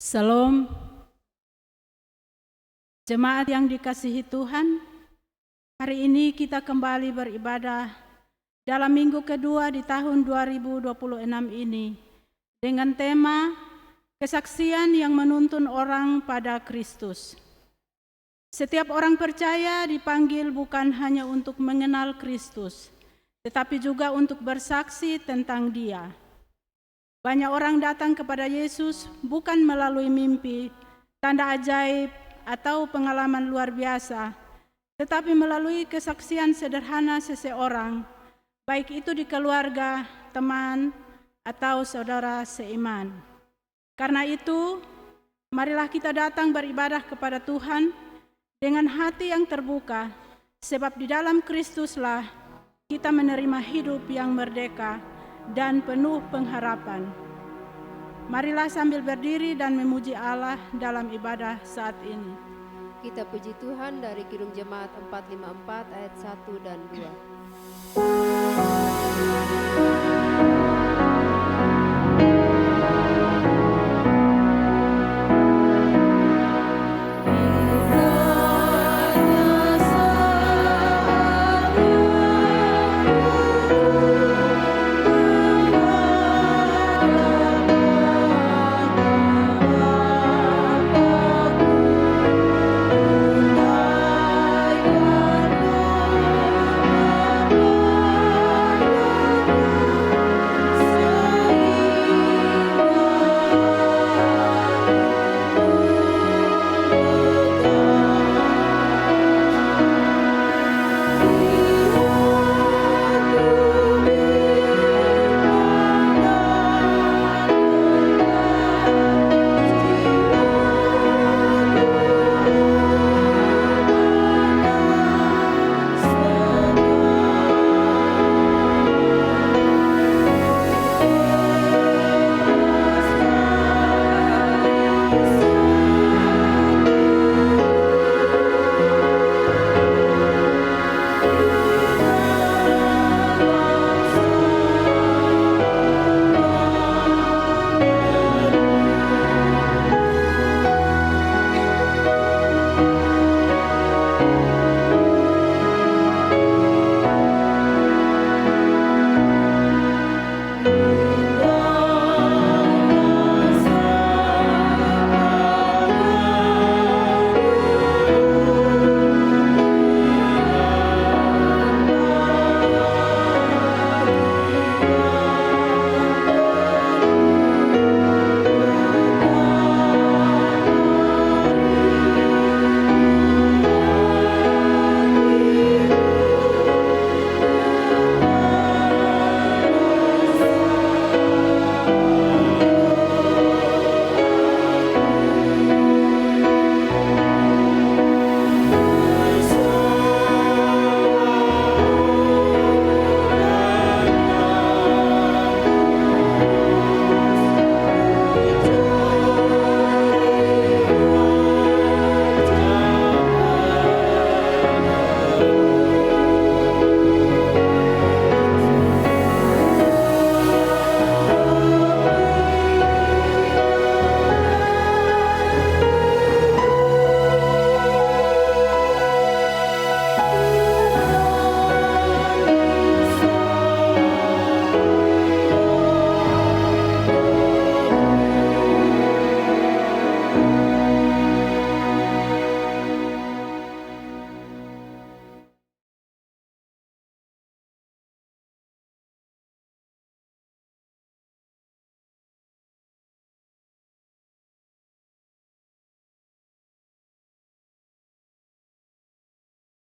Salam, jemaat yang dikasihi Tuhan. Hari ini kita kembali beribadah dalam minggu kedua di tahun 2026 ini dengan tema kesaksian yang menuntun orang pada Kristus. Setiap orang percaya dipanggil bukan hanya untuk mengenal Kristus, tetapi juga untuk bersaksi tentang Dia. Banyak orang datang kepada Yesus bukan melalui mimpi, tanda ajaib, atau pengalaman luar biasa, tetapi melalui kesaksian sederhana seseorang, baik itu di keluarga, teman, atau saudara seiman. Karena itu, marilah kita datang beribadah kepada Tuhan dengan hati yang terbuka, sebab di dalam Kristuslah kita menerima hidup yang merdeka dan penuh pengharapan. Marilah sambil berdiri dan memuji Allah dalam ibadah saat ini. Kita puji Tuhan dari Kidung Jemaat 454 ayat 1 dan 2.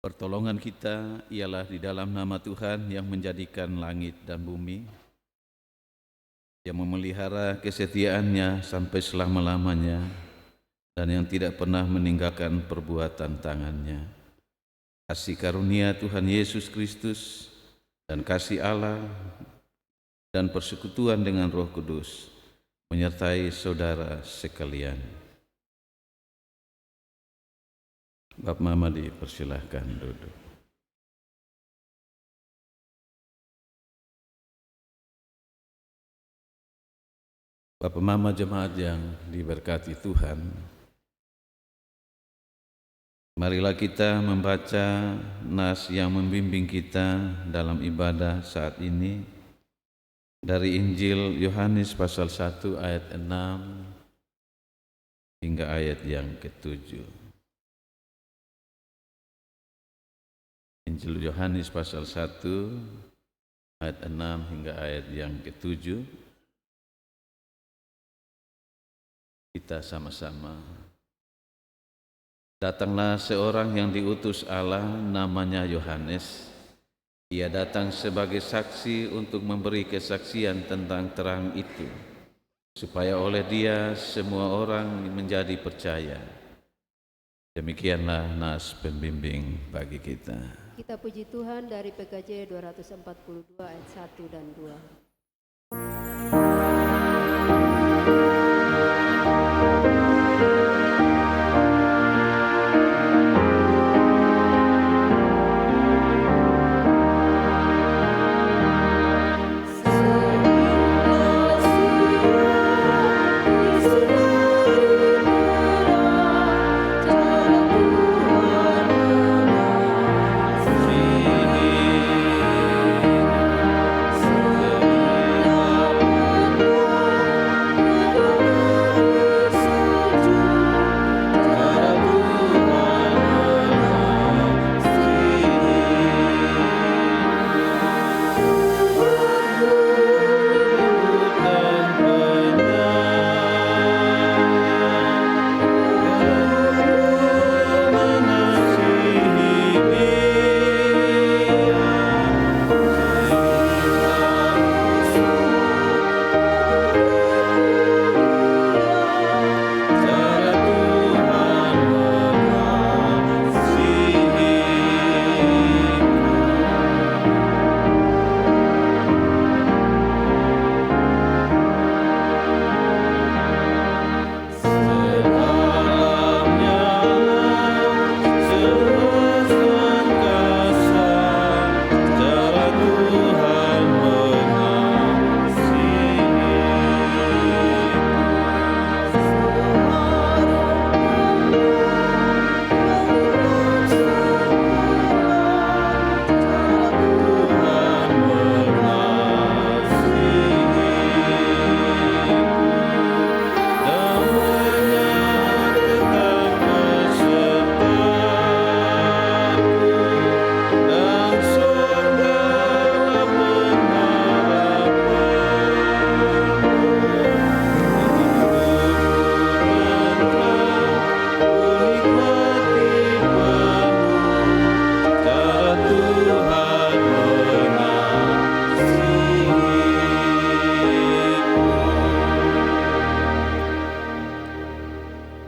Pertolongan kita ialah di dalam nama Tuhan yang menjadikan langit dan bumi, yang memelihara kesetiaannya sampai selama-lamanya, dan yang tidak pernah meninggalkan perbuatan tangannya. Kasih karunia Tuhan Yesus Kristus dan kasih Allah dan persekutuan dengan Roh Kudus menyertai saudara sekalian. Bapak Mama dipersilahkan duduk. Bapak Mama jemaat yang diberkati Tuhan, marilah kita membaca nas yang membimbing kita dalam ibadah saat ini dari Injil Yohanes pasal 1 ayat 6 hingga ayat yang ke-7. Injil Yohanes pasal 1 ayat 6 hingga ayat yang ke-7. Kita sama-sama. Datanglah seorang yang diutus Allah, namanya Yohanes. Ia datang sebagai saksi untuk memberi kesaksian tentang terang itu, supaya oleh dia semua orang menjadi percaya. Demikianlah nas pembimbing bagi kita. Kita puji Tuhan dari PKJ 242 ayat 1 dan 2.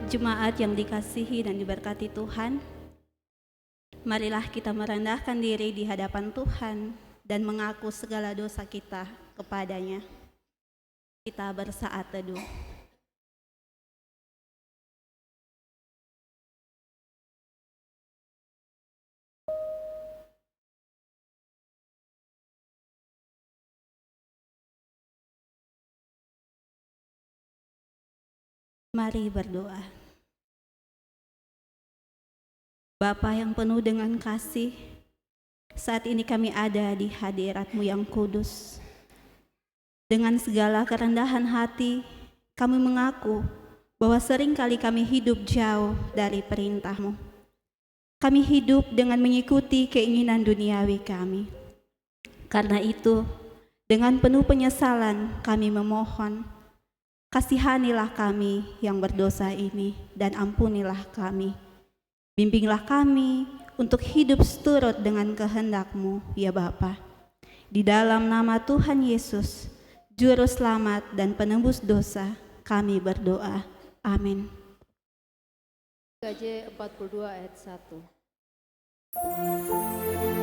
Jemaat yang dikasihi dan diberkati Tuhan, marilah kita merendahkan diri di hadapan Tuhan dan mengaku segala dosa kita kepadanya. Kita bersaat teduh. Mari berdoa. Bapa yang penuh dengan kasih, saat ini kami ada di hadirat-Mu yang kudus. Dengan segala kerendahan hati, kami mengaku bahwa seringkali kami hidup jauh dari perintah-Mu. Kami hidup dengan mengikuti keinginan duniawi kami. Karena itu, dengan penuh penyesalan kami memohon, kasihanilah kami yang berdosa ini dan ampunilah kami. Bimbinglah kami untuk hidup seturut dengan kehendak-Mu, ya Bapa. Di dalam nama Tuhan Yesus, Juru Selamat dan Penembus dosa, kami berdoa. Amin. PKJ 42 ayat 1. Tuhan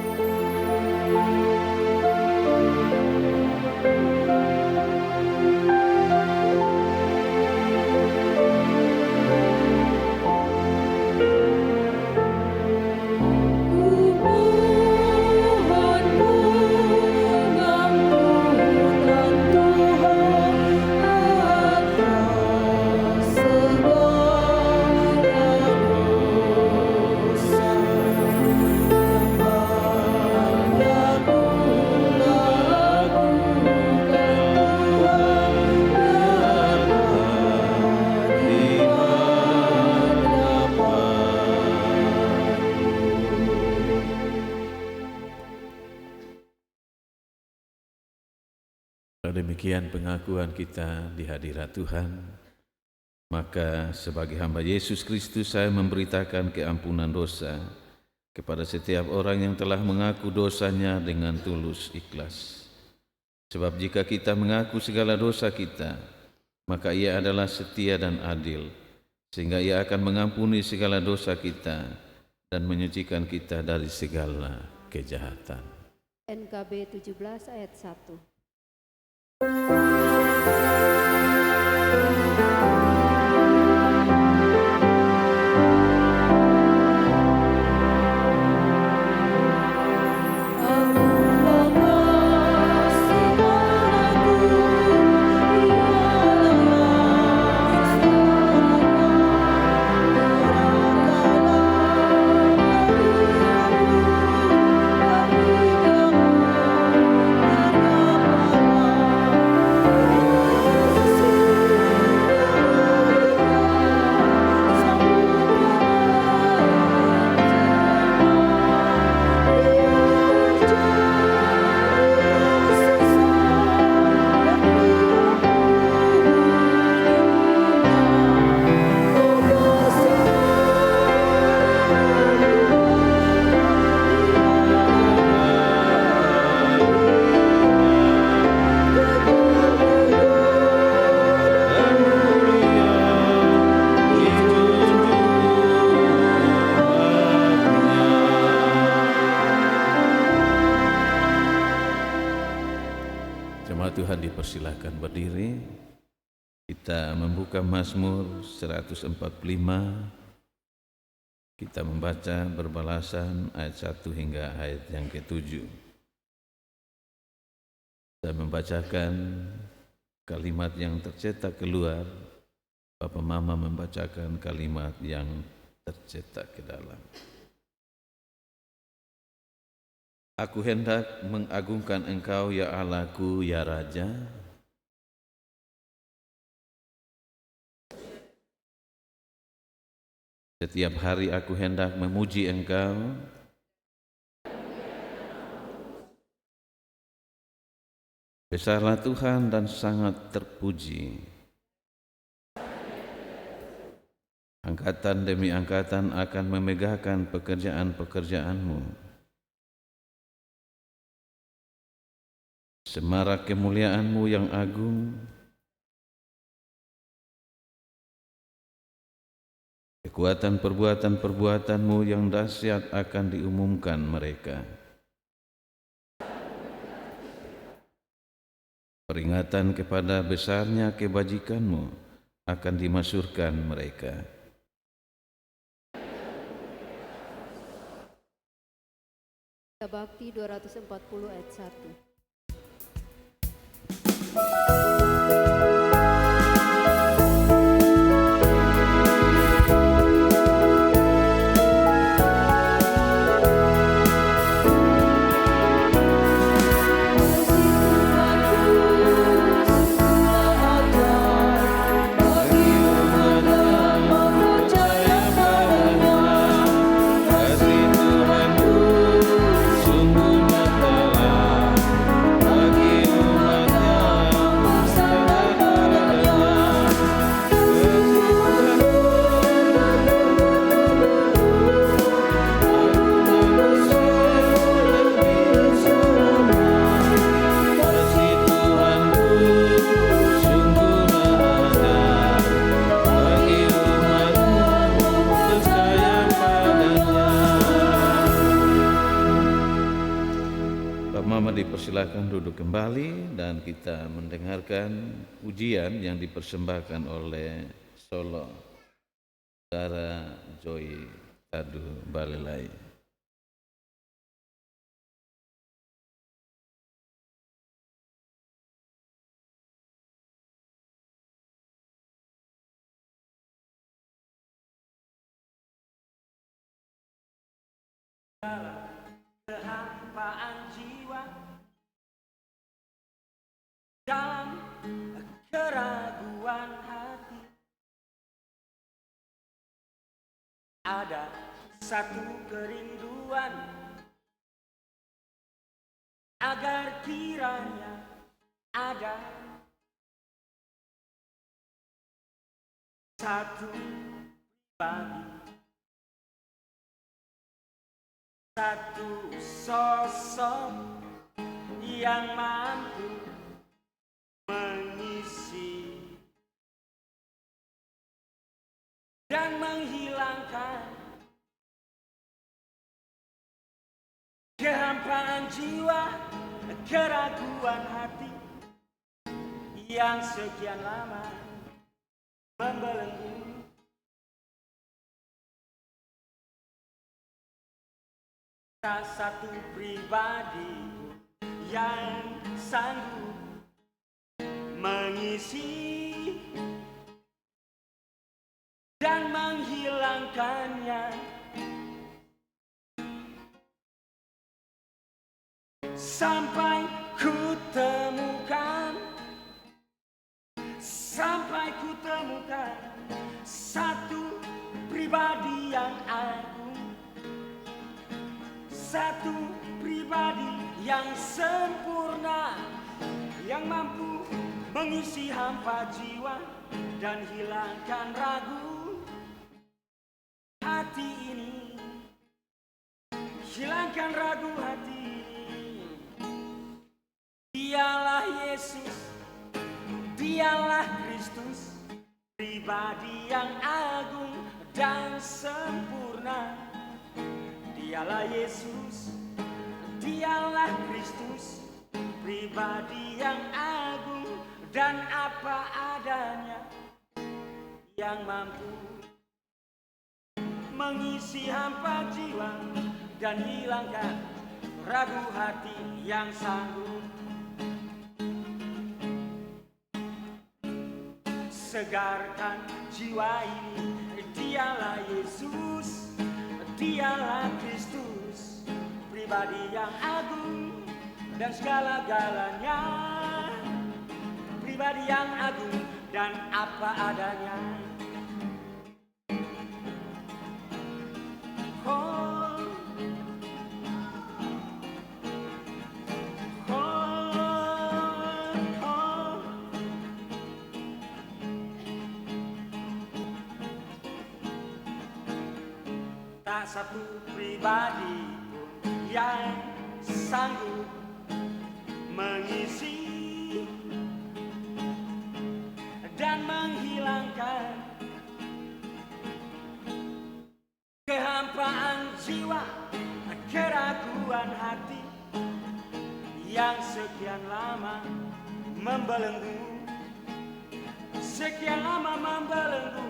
Kalau demikian pengakuan kita di hadirat Tuhan, maka sebagai hamba Yesus Kristus saya memberitakan keampunan dosa kepada setiap orang yang telah mengaku dosanya dengan tulus ikhlas. Sebab jika kita mengaku segala dosa kita, maka Ia adalah setia dan adil, sehingga Ia akan mengampuni segala dosa kita dan menyucikan kita dari segala kejahatan. NKB 17 ayat 1. Jemaat Tuhan dipersilakan berdiri. Kita membuka Mazmur 145. Kita membaca berbalasan ayat 1 hingga ayat yang ke-7. Saya membacakan kalimat yang tercetak keluar, Bapak Mama membacakan kalimat yang tercetak ke dalam. Aku hendak mengagungkan Engkau, ya Allahku, ya Raja. Setiap hari aku hendak memuji Engkau. Besarlah Tuhan dan sangat terpuji. Angkatan demi angkatan akan memegahkan pekerjaan-pekerjaan-Mu. Semarak kemuliaan-Mu yang agung, kekuatan perbuatan-perbuatan-Mu yang dahsyat akan diumumkan mereka. Peringatan kepada besarnya kebajikan-Mu akan dimasyhurkan mereka. Bakti 240 ayat 1. Dipersilakan duduk kembali dan kita mendengarkan pujian yang dipersembahkan oleh solo Saudara Joy Tadu Balelai. Kehampaan jiwa dalam keraguan hati, ada satu kerinduan agar kiranya ada satu pribadi, satu sosok yang mampu mengisi dan menghilangkan kehampaan jiwa, keraguan hati yang sekian lama membelenggu. Tak satu pribadi yang sanggup mengisi dan menghilangkannya, sampai ku temukan satu pribadi yang agung, satu pribadi yang sempurna, yang mampu mengisi hampa jiwa dan hilangkan ragu hati ini, hilangkan ragu hati ini. Dialah Yesus, dialah Kristus, pribadi yang agung dan sempurna. Dialah Yesus, dialah Kristus, pribadi yang agung dan apa adanya, yang mampu mengisi hampa jiwa dan hilangkan ragu hati yang sanggup segarkan jiwa ini. Dialah Yesus, dialah Kristus, pribadi yang agung dan segala-galanya, pribadi yang agung dan apa adanya. Oh, oh, oh. Tak satu pribadi pun yang sanggup mengisi dan menghilangkan kehampaan jiwa, keraguan hati yang sekian lama membelenggu, sekian lama membelenggu,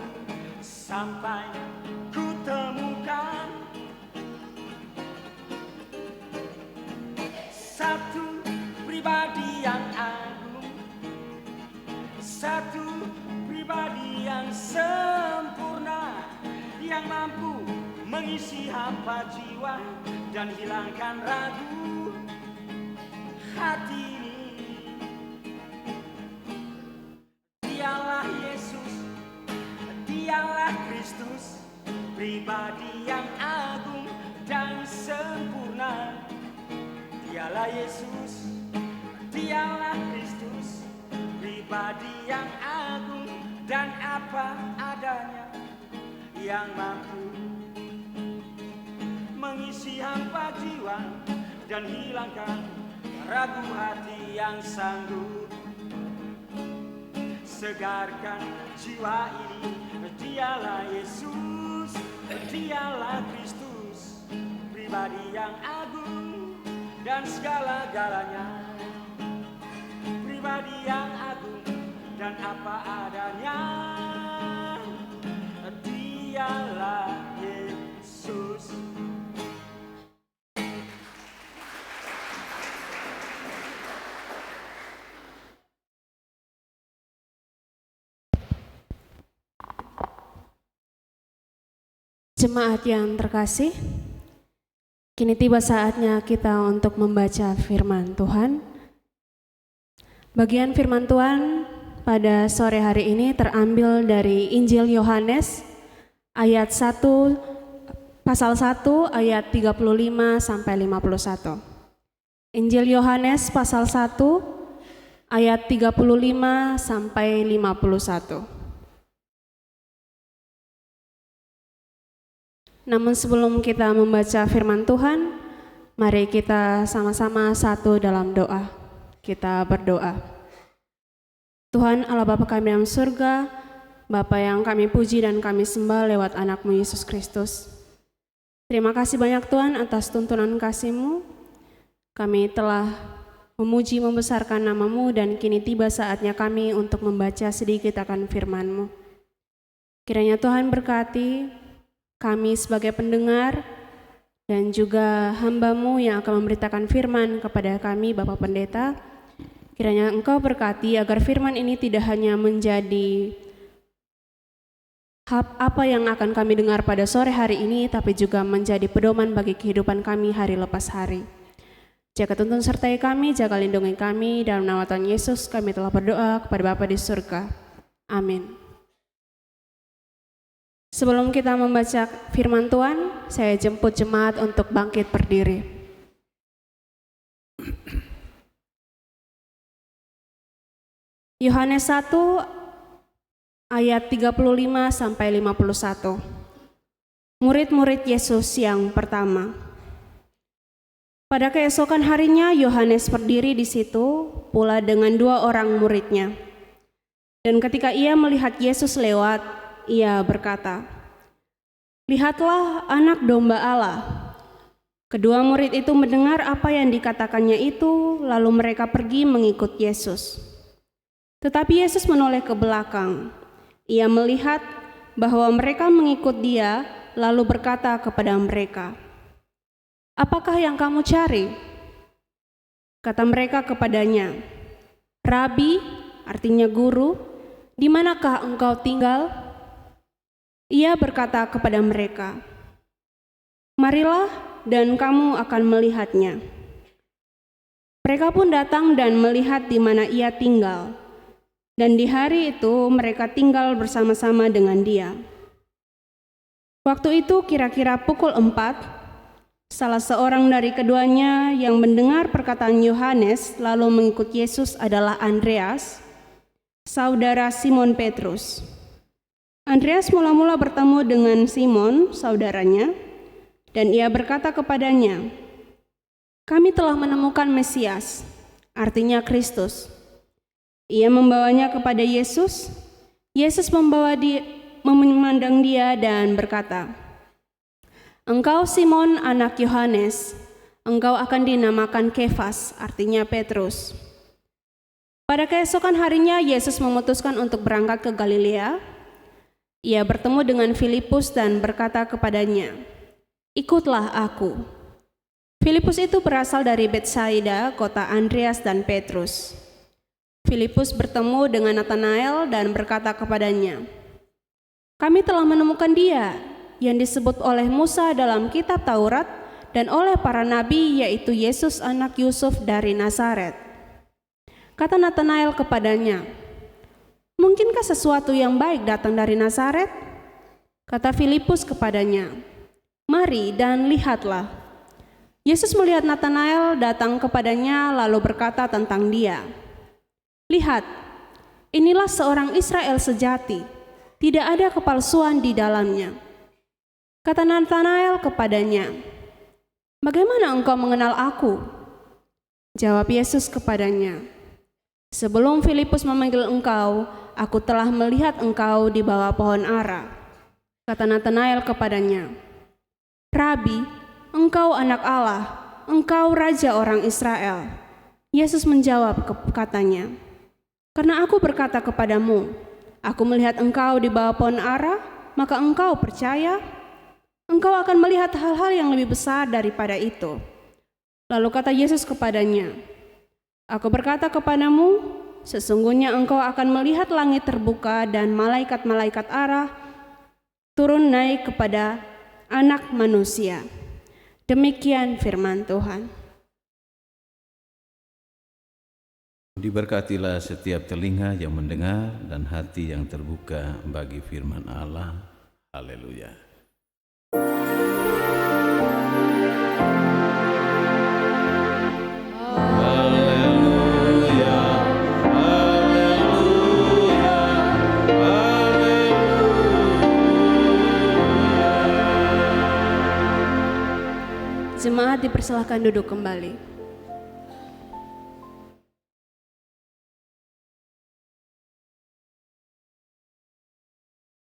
sampai ku temukan satu pribadi yang agung, satu pribadi yang sempurna, yang mampu mengisi hampa jiwa dan hilangkan ragu hati ini. Dialah Yesus, dialah Kristus, pribadi yang agung dan sempurna. Dialah Yesus, dialah Kristus, pribadi yang agung dan apa adanya, yang mampu mengisi hampa jiwa dan hilangkan ragu hati yang sanggup segarkan jiwa ini. Dialah Yesus, dialah Kristus, pribadi yang agung dan segala-galanya, pribadi yang agung dan apa adanya. Dialah Yesus. Jemaat yang terkasih, kini tiba saatnya kita untuk membaca firman Tuhan. Bagian firman Tuhan pada sore hari ini terambil dari Injil Yohanes ayat 1, pasal 1 ayat 35 sampai 51. Injil Yohanes pasal 1 ayat 35 sampai 51. Namun sebelum kita membaca firman Tuhan, mari kita sama-sama satu dalam doa. Kita berdoa. Tuhan Allah Bapa kami dalam surga, Bapa yang kami puji dan kami sembah lewat anak-Mu Yesus Kristus. Terima kasih banyak Tuhan atas tuntunan kasih-Mu. Kami telah memuji membesarkan nama-Mu dan kini tiba saatnya kami untuk membaca sedikit akan firman-Mu. Kiranya Tuhan berkati kami sebagai pendengar dan juga hamba-Mu yang akan memberitakan firman kepada kami Bapak Pendeta. Kiranya Engkau berkati agar firman ini tidak hanya menjadi apa yang akan kami dengar pada sore hari ini, tapi juga menjadi pedoman bagi kehidupan kami hari lepas hari. Jaga tuntun sertai kami, jaga lindungi kami, dalam nama Tuhan Yesus kami telah berdoa kepada Bapa di surga. Amin. Sebelum kita membaca firman Tuhan, saya jemput jemaat untuk bangkit berdiri. Yohanes 1 ayat 35 sampai 51. Murid-murid Yesus yang pertama. Pada keesokan harinya Yohanes berdiri di situ pula dengan 2 orang muridnya. Dan ketika ia melihat Yesus lewat, ia berkata, "Lihatlah anak domba Allah." Kedua murid itu mendengar apa yang dikatakannya itu, lalu mereka pergi mengikut Yesus. Tetapi Yesus menoleh ke belakang. Ia melihat bahwa mereka mengikut Dia, lalu berkata kepada mereka, "Apakah yang kamu cari?" Kata mereka kepadanya, "Rabi," artinya guru, "di manakah engkau tinggal?" Ia berkata kepada mereka, "Marilah dan kamu akan melihatnya." Mereka pun datang dan melihat di mana ia tinggal, dan di hari itu mereka tinggal bersama-sama dengan dia. Waktu itu kira-kira pukul 4, salah seorang dari keduanya yang mendengar perkataan Yohanes lalu mengikut Yesus adalah Andreas, saudara Simon Petrus. Andreas mula-mula bertemu dengan Simon, saudaranya, dan ia berkata kepadanya, "Kami telah menemukan Mesias," artinya Kristus. Ia membawanya kepada Yesus. Yesus memandang dia dan berkata, "Engkau Simon anak Yohanes, engkau akan dinamakan Kefas," artinya Petrus. Pada keesokan harinya Yesus memutuskan untuk berangkat ke Galilea. Ia bertemu dengan Filipus dan berkata kepadanya, "Ikutlah aku." Filipus itu berasal dari Betsaida, kota Andreas dan Petrus. Filipus bertemu dengan Natanael dan berkata kepadanya, "Kami telah menemukan Dia yang disebut oleh Musa dalam kitab Taurat dan oleh para nabi, yaitu Yesus anak Yusuf dari Nazaret." Kata Natanael kepadanya, "Mungkinkah sesuatu yang baik datang dari Nazaret?" Kata Filipus kepadanya, "Mari dan lihatlah." Yesus melihat Natanael datang kepadanya lalu berkata tentang dia, "Lihat, inilah seorang Israel sejati, tidak ada kepalsuan di dalamnya." Kata Natanael kepadanya, "Bagaimana engkau mengenal aku?" Jawab Yesus kepadanya, "Sebelum Filipus memanggil engkau, aku telah melihat engkau di bawah pohon ara." Kata Natanael kepadanya, "Rabi, engkau anak Allah, engkau raja orang Israel." Yesus menjawab katanya, "Karena aku berkata kepadamu, aku melihat engkau di bawah pohon ara, maka engkau percaya? Engkau akan melihat hal-hal yang lebih besar daripada itu." Lalu kata Yesus kepadanya, "Aku berkata kepadamu, sesungguhnya engkau akan melihat langit terbuka dan malaikat-malaikat Allah turun naik kepada Anak Manusia." Demikian firman Tuhan. Diberkatilah setiap telinga yang mendengar dan hati yang terbuka bagi firman Allah. Haleluya. Haleluya. dipersilahkan duduk kembali.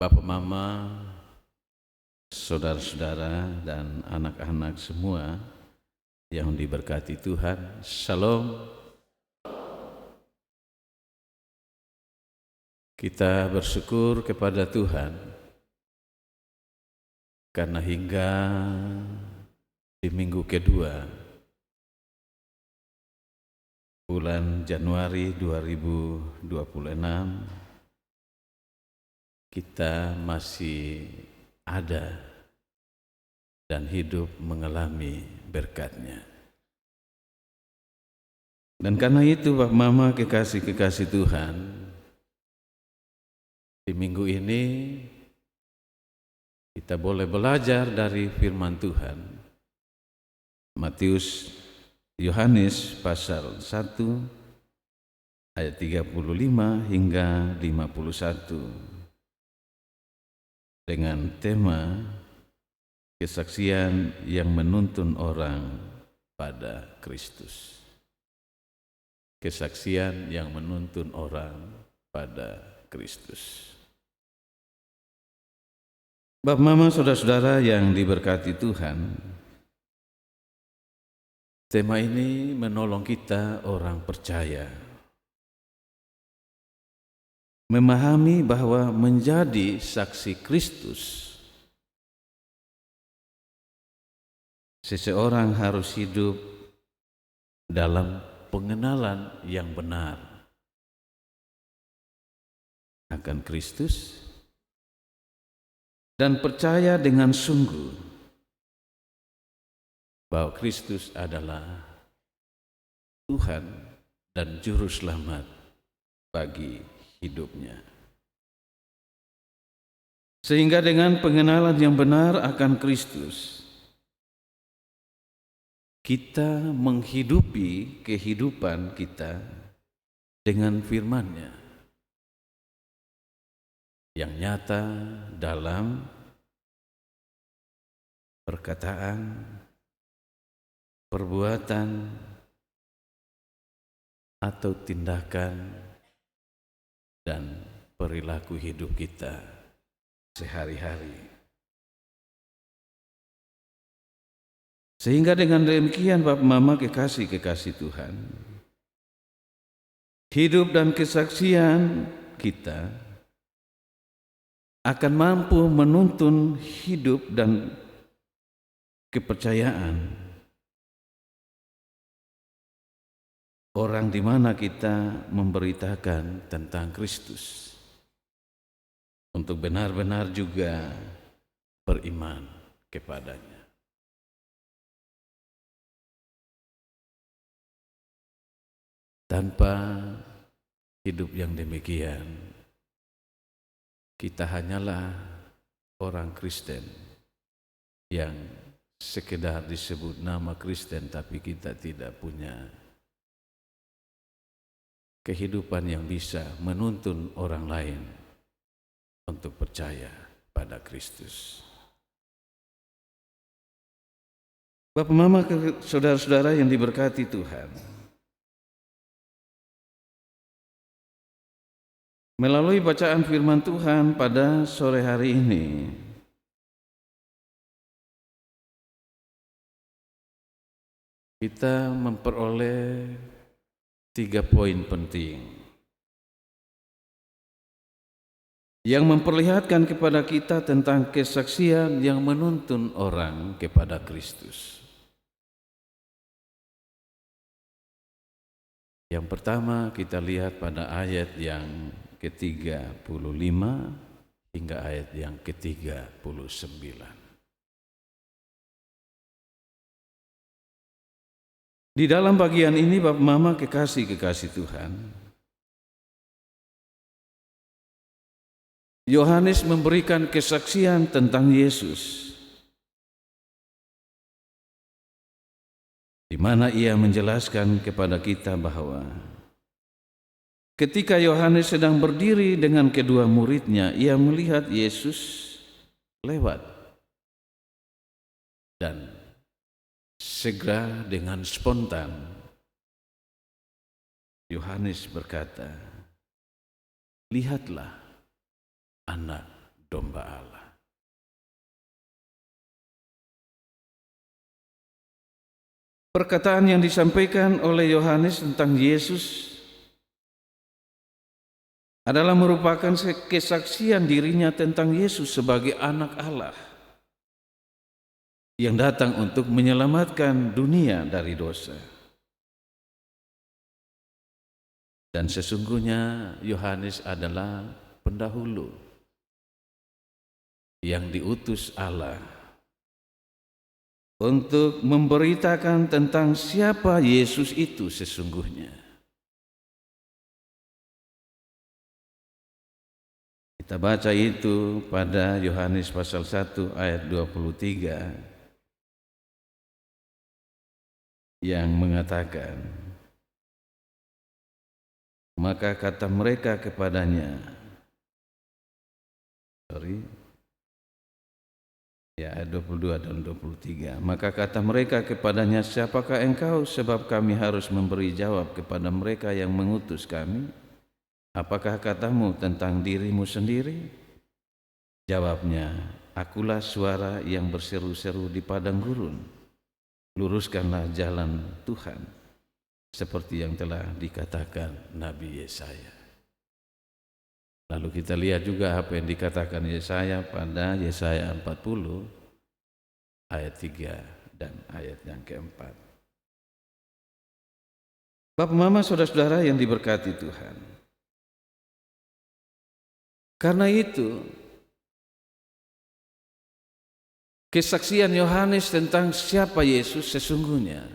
Bapak, Mama, saudara-saudara, dan anak-anak semua yang diberkati Tuhan, Shalom. Kita bersyukur kepada Tuhan karena hingga di minggu kedua bulan Januari 2026 kita masih ada dan hidup mengalami berkat-Nya. Dan karena itu Bapak Mama kekasih-kekasih Tuhan, di minggu ini kita boleh belajar dari firman Tuhan. Yohanes pasal 1 ayat 35 hingga 51. Dengan tema kesaksian yang menuntun orang pada Kristus. Kesaksian yang menuntun orang pada Kristus. Bapak, Mama, saudara-saudara yang diberkati Tuhan, tema ini menolong kita orang percaya memahami bahwa menjadi saksi Kristus, seseorang harus hidup dalam pengenalan yang benar akan Kristus dan percaya dengan sungguh bahwa Kristus adalah Tuhan dan Juru Selamat bagi hidupnya. Sehingga dengan pengenalan yang benar akan Kristus, kita menghidupi kehidupan kita dengan firman-Nya yang nyata dalam perkataan, perbuatan, atau tindakan dan perilaku hidup kita sehari-hari. Sehingga dengan demikian Bapak Mama kekasih-kekasih Tuhan, hidup dan kesaksian kita akan mampu menuntun hidup dan kepercayaan orang di mana kita memberitakan tentang Kristus untuk benar-benar juga beriman kepadanya. Tanpa hidup yang demikian, kita hanyalah orang Kristen yang sekedar disebut nama Kristen, tapi kita tidak punya kehidupan yang bisa menuntun orang lain untuk percaya pada Kristus. Bapak, Mama, saudara-saudara yang diberkati Tuhan, melalui bacaan firman Tuhan pada sore hari ini, kita memperoleh 3 poin penting yang memperlihatkan kepada kita tentang kesaksian yang menuntun orang kepada Kristus. Yang pertama kita lihat pada ayat yang ke-35 hingga ayat yang ke-39. Di dalam bagian ini Bapak Mama kekasih-kekasih Tuhan, Yohanes memberikan kesaksian tentang Yesus, di mana ia menjelaskan kepada kita bahwa ketika Yohanes sedang berdiri dengan kedua muridnya, ia melihat Yesus lewat dan Segera dengan spontan Yohanes berkata, "Lihatlah anak domba Allah." Perkataan yang disampaikan oleh Yohanes tentang Yesus adalah merupakan kesaksian dirinya tentang Yesus sebagai anak Allah yang datang untuk menyelamatkan dunia dari dosa. Dan sesungguhnya Yohanes adalah pendahulu yang diutus Allah untuk memberitakan tentang siapa Yesus itu sesungguhnya. Kita baca itu pada Yohanes pasal 1 ayat 23 yang mengatakan, maka kata mereka kepadanya, ayat 22 dan 23. Maka kata mereka kepadanya, "Siapakah engkau? Sebab kami harus memberi jawab kepada mereka yang mengutus kami. Apakah katamu tentang dirimu sendiri?" Jawabnya, "Akulah suara yang berseru-seru di padang gurun. Luruskanlah jalan Tuhan, seperti yang telah dikatakan Nabi Yesaya." Lalu kita lihat juga apa yang dikatakan Yesaya pada Yesaya 40 ayat 3 dan ayat yang keempat. Bapak, Mama, saudara-saudara yang diberkati Tuhan. Karena itu, kesaksian Yohanes tentang siapa Yesus sesungguhnya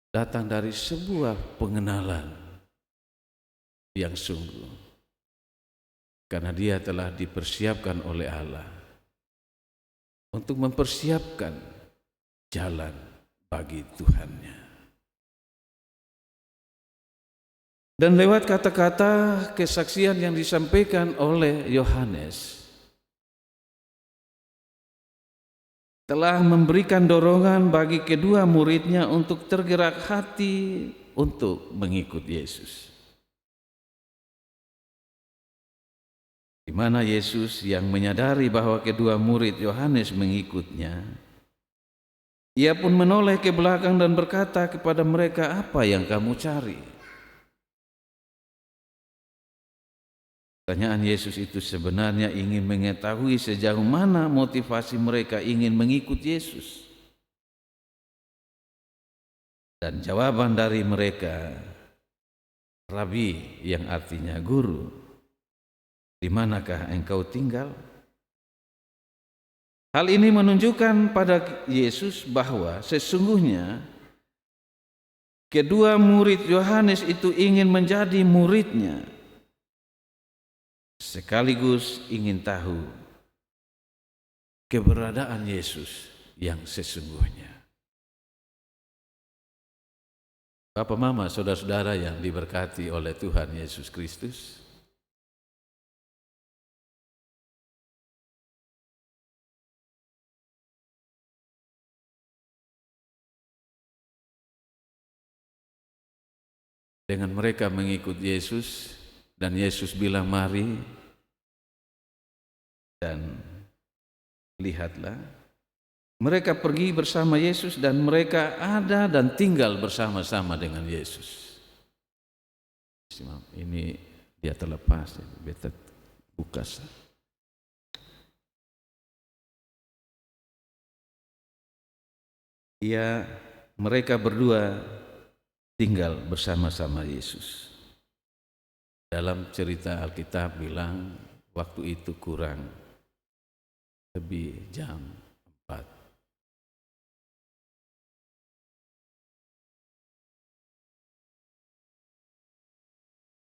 datang dari sebuah pengenalan yang sungguh, karena dia telah dipersiapkan oleh Allah untuk mempersiapkan jalan bagi Tuhannya. Dan lewat kata-kata kesaksian yang disampaikan oleh Yohanes telah memberikan dorongan bagi kedua muridnya untuk tergerak hati untuk mengikut Yesus. Di mana Yesus yang menyadari bahwa kedua murid Yohanes mengikutnya, ia pun menoleh ke belakang dan berkata kepada mereka, "Apa yang kamu cari?" Pertanyaan Yesus itu sebenarnya ingin mengetahui sejauh mana motivasi mereka ingin mengikut Yesus. Dan jawaban dari mereka, "Rabi," yang artinya guru, "di manakah engkau tinggal?" Hal ini menunjukkan pada Yesus bahwa sesungguhnya kedua murid Yohanes itu ingin menjadi muridnya, sekaligus ingin tahu keberadaan Yesus yang sesungguhnya. Bapak, Mama, saudara-saudara yang diberkati oleh Tuhan Yesus Kristus, dengan mereka mengikut Yesus, dan Yesus bilang, "Mari dan lihatlah." Mereka pergi bersama Yesus dan mereka ada dan tinggal bersama-sama dengan Yesus. Ini dia terlepas, beta buka. Mereka berdua tinggal bersama-sama Yesus. Dalam cerita Alkitab bilang waktu itu kurang lebih jam 4.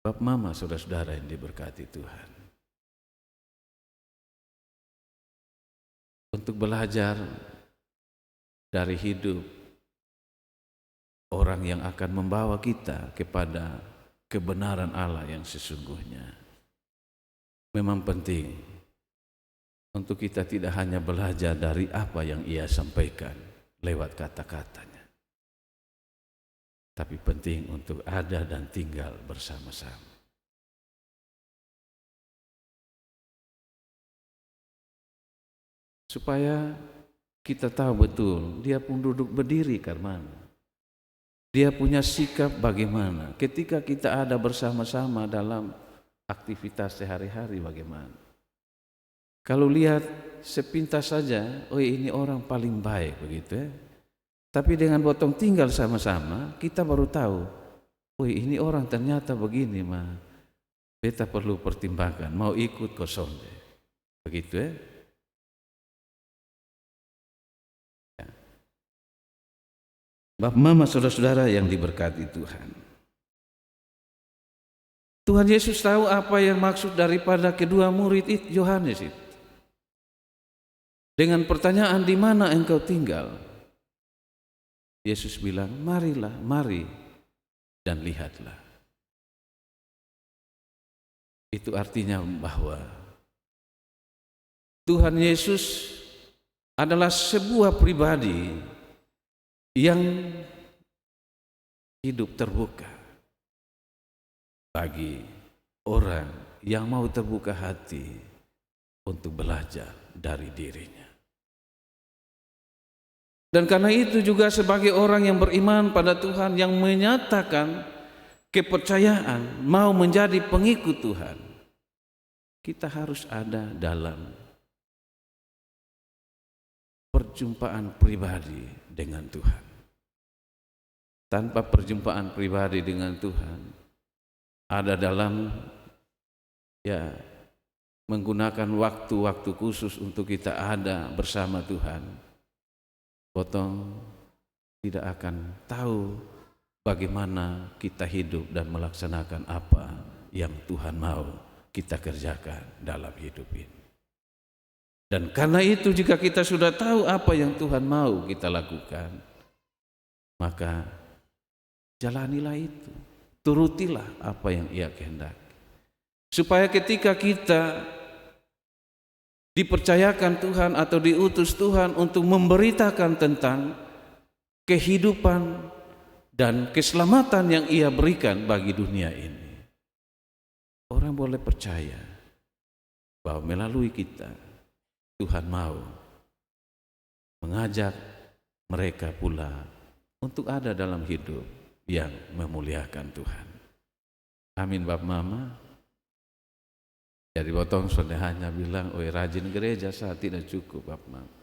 Bapak, Mama, saudara-saudara yang diberkati Tuhan, untuk belajar dari hidup orang yang akan membawa kita kepada kebenaran Allah yang sesungguhnya, memang penting untuk kita tidak hanya belajar dari apa yang ia sampaikan lewat kata-katanya, tapi penting untuk ada dan tinggal bersama-sama. Supaya kita tahu betul dia pun duduk berdiri karena dia punya sikap bagaimana ketika kita ada bersama-sama dalam aktivitas sehari-hari bagaimana. Kalau lihat sepintas saja, oh ini orang paling baik begitu ya. Tapi dengan potong tinggal sama-sama, kita baru tahu, oh ini orang ternyata begini mah. Beta perlu pertimbangkan, mau ikut kosong deh. Begitu ya. Bapak Mama, saudara-saudara yang diberkati Tuhan. Tuhan Yesus tahu apa yang maksud daripada kedua murid itu, Yohanes itu. Dengan pertanyaan di mana engkau tinggal? Yesus bilang, marilah, mari dan lihatlah. Itu artinya bahwa Tuhan Yesus adalah sebuah pribadi yang hidup terbuka bagi orang yang mau terbuka hati untuk belajar dari dirinya. Dan karena itu juga sebagai orang yang beriman pada Tuhan, yang menyatakan kepercayaan mau menjadi pengikut Tuhan, kita harus ada dalam perjumpaan pribadi dengan Tuhan. Tanpa perjumpaan pribadi dengan Tuhan, ada dalam menggunakan waktu-waktu khusus untuk kita ada bersama Tuhan, potong tidak akan tahu bagaimana kita hidup dan melaksanakan apa yang Tuhan mau kita kerjakan dalam hidup ini. Dan karena itu jika kita sudah tahu apa yang Tuhan mau kita lakukan, maka jalanilah itu, turutilah apa yang Ia kehendaki. Supaya ketika kita dipercayakan Tuhan atau diutus Tuhan untuk memberitakan tentang kehidupan dan keselamatan yang Ia berikan bagi dunia ini, orang boleh percaya bahwa melalui kita Tuhan mau mengajak mereka pula untuk ada dalam hidup yang memuliakan Tuhan. Amin Bapak Mama. Jadi potong sudah hanya bilang, oh rajin gereja saat tidak cukup Bapak Mama.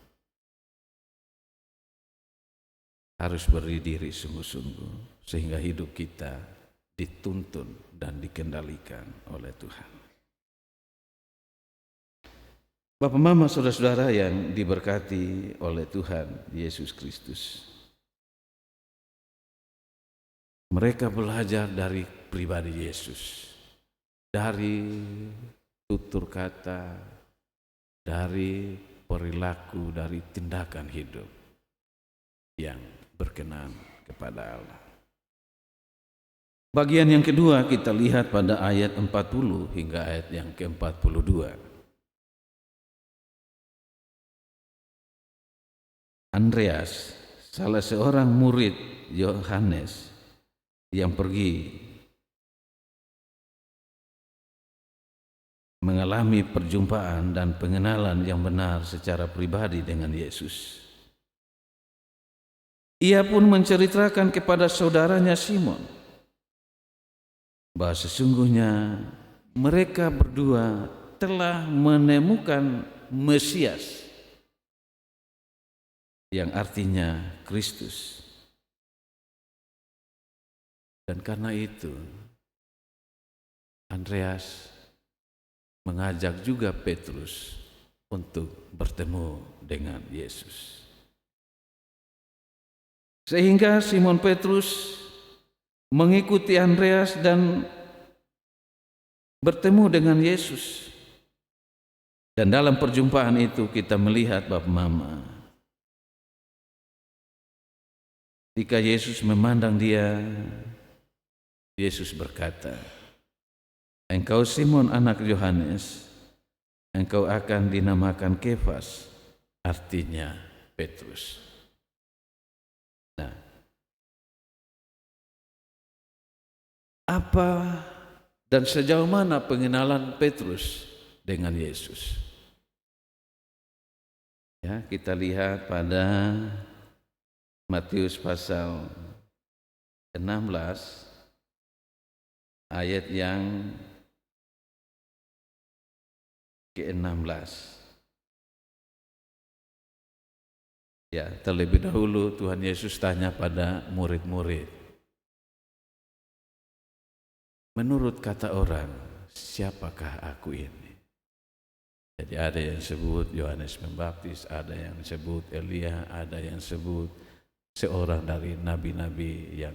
Harus beri diri sungguh-sungguh sehingga hidup kita dituntun dan dikendalikan oleh Tuhan. Bapak Mama, saudara-saudara yang diberkati oleh Tuhan Yesus Kristus. Mereka belajar dari pribadi Yesus, dari tutur kata, dari perilaku, dari tindakan hidup yang berkenan kepada Allah. Bagian yang kedua kita lihat pada ayat 40 hingga ayat yang ke-42. Andreas, salah seorang murid Yohanes yang pergi mengalami perjumpaan dan pengenalan yang benar secara pribadi dengan Yesus. Ia pun menceritakan kepada saudaranya Simon bahwa sesungguhnya mereka berdua telah menemukan Mesias, yang artinya Kristus. Dan karena itu Andreas mengajak juga Petrus untuk bertemu dengan Yesus. Sehingga Simon Petrus mengikuti Andreas dan bertemu dengan Yesus. Dan dalam perjumpaan itu kita melihat Bapak Mama, ketika Yesus memandang dia, Yesus berkata, engkau Simon anak Yohanes, engkau akan dinamakan Kefas, artinya Petrus. Nah, apa dan sejauh mana pengenalan Petrus dengan Yesus? Ya, kita lihat pada Matius pasal 16 ayat yang ke-16. Ya, terlebih dahulu Tuhan Yesus tanya pada murid-murid, menurut kata orang, siapakah aku ini? Jadi ada yang sebut Yohanes Pembaptis, ada yang sebut Elia, ada yang sebut seorang dari nabi-nabi yang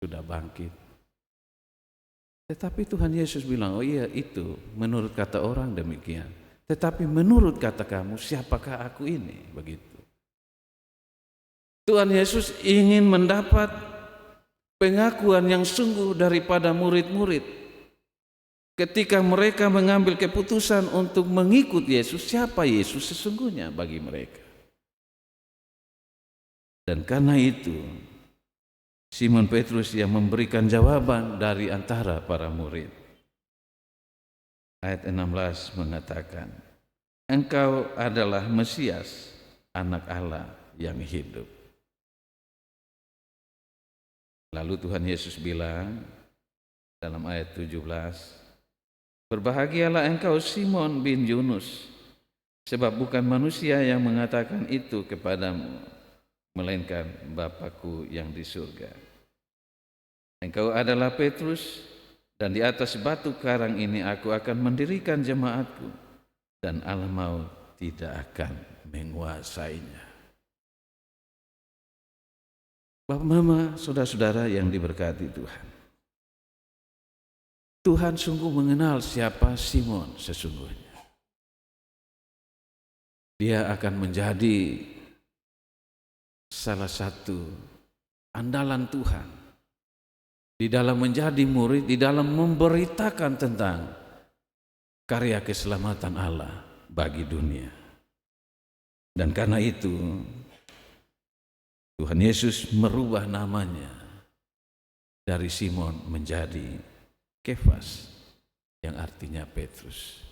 sudah bangkit. Tetapi Tuhan Yesus bilang, oh iya itu menurut kata orang demikian. Tetapi menurut kata kamu, siapakah aku ini? Begitu. Tuhan Yesus ingin mendapat pengakuan yang sungguh daripada murid-murid. Ketika mereka mengambil keputusan untuk mengikut Yesus, siapa Yesus sesungguhnya bagi mereka. Dan karena itu, Simon Petrus yang memberikan jawaban dari antara para murid. Ayat 16 mengatakan, engkau adalah Mesias, anak Allah yang hidup. Lalu Tuhan Yesus bilang dalam ayat 17, berbahagialah engkau Simon bin Yunus, sebab bukan manusia yang mengatakan itu kepadamu, melainkan Bapa-Ku yang di surga. Engkau adalah Petrus, dan di atas batu karang ini aku akan mendirikan jemaatku, dan alam maut tidak akan menguasainya. Bapak, Mama, saudara-saudara yang diberkati Tuhan, Tuhan sungguh mengenal siapa Simon sesungguhnya. Dia akan menjadi salah satu andalan Tuhan di dalam menjadi murid, di dalam memberitakan tentang karya keselamatan Allah bagi dunia. Dan karena itu Tuhan Yesus merubah namanya dari Simon menjadi Kefas, yang artinya Petrus.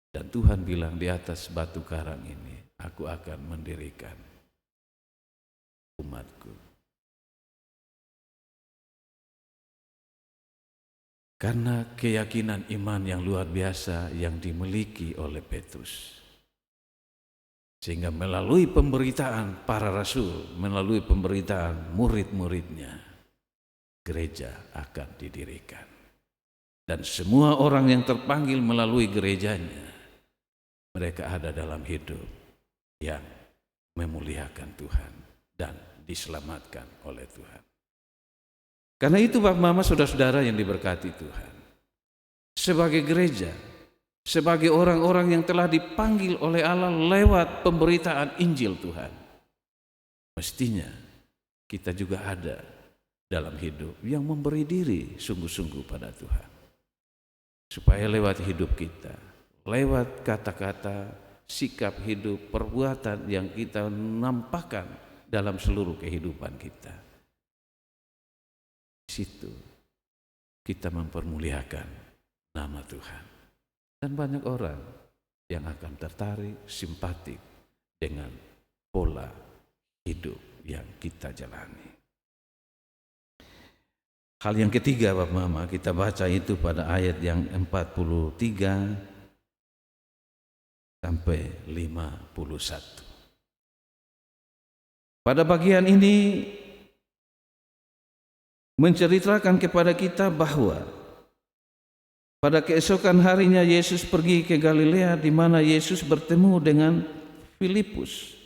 Dan Tuhan bilang, di atas batu karang ini aku akan mendirikan umatku. Karena keyakinan iman yang luar biasa yang dimiliki oleh Petrus, sehingga melalui pemberitaan para rasul, melalui pemberitaan murid-muridnya, gereja akan didirikan. Dan semua orang yang terpanggil melalui gerejanya, mereka ada dalam hidup yang memuliakan Tuhan dan diselamatkan oleh Tuhan. Karena itu Bapak, Mama, saudara-saudara yang diberkati Tuhan, sebagai gereja, sebagai orang-orang yang telah dipanggil oleh Allah lewat pemberitaan Injil Tuhan, mestinya kita juga ada dalam hidup yang memberi diri sungguh-sungguh pada Tuhan, supaya lewat hidup kita, lewat kata-kata, sikap hidup, perbuatan yang kita nampakkan dalam seluruh kehidupan kita, di situ kita mempermuliakan nama Tuhan. Dan banyak orang yang akan tertarik, simpatik dengan pola hidup yang kita jalani. Hal yang ketiga Bapak Mama, kita baca itu pada ayat yang 43 sampai 51. Pada bagian ini menceritakan kepada kita bahwa pada keesokan harinya Yesus pergi ke Galilea, di mana Yesus bertemu dengan Filipus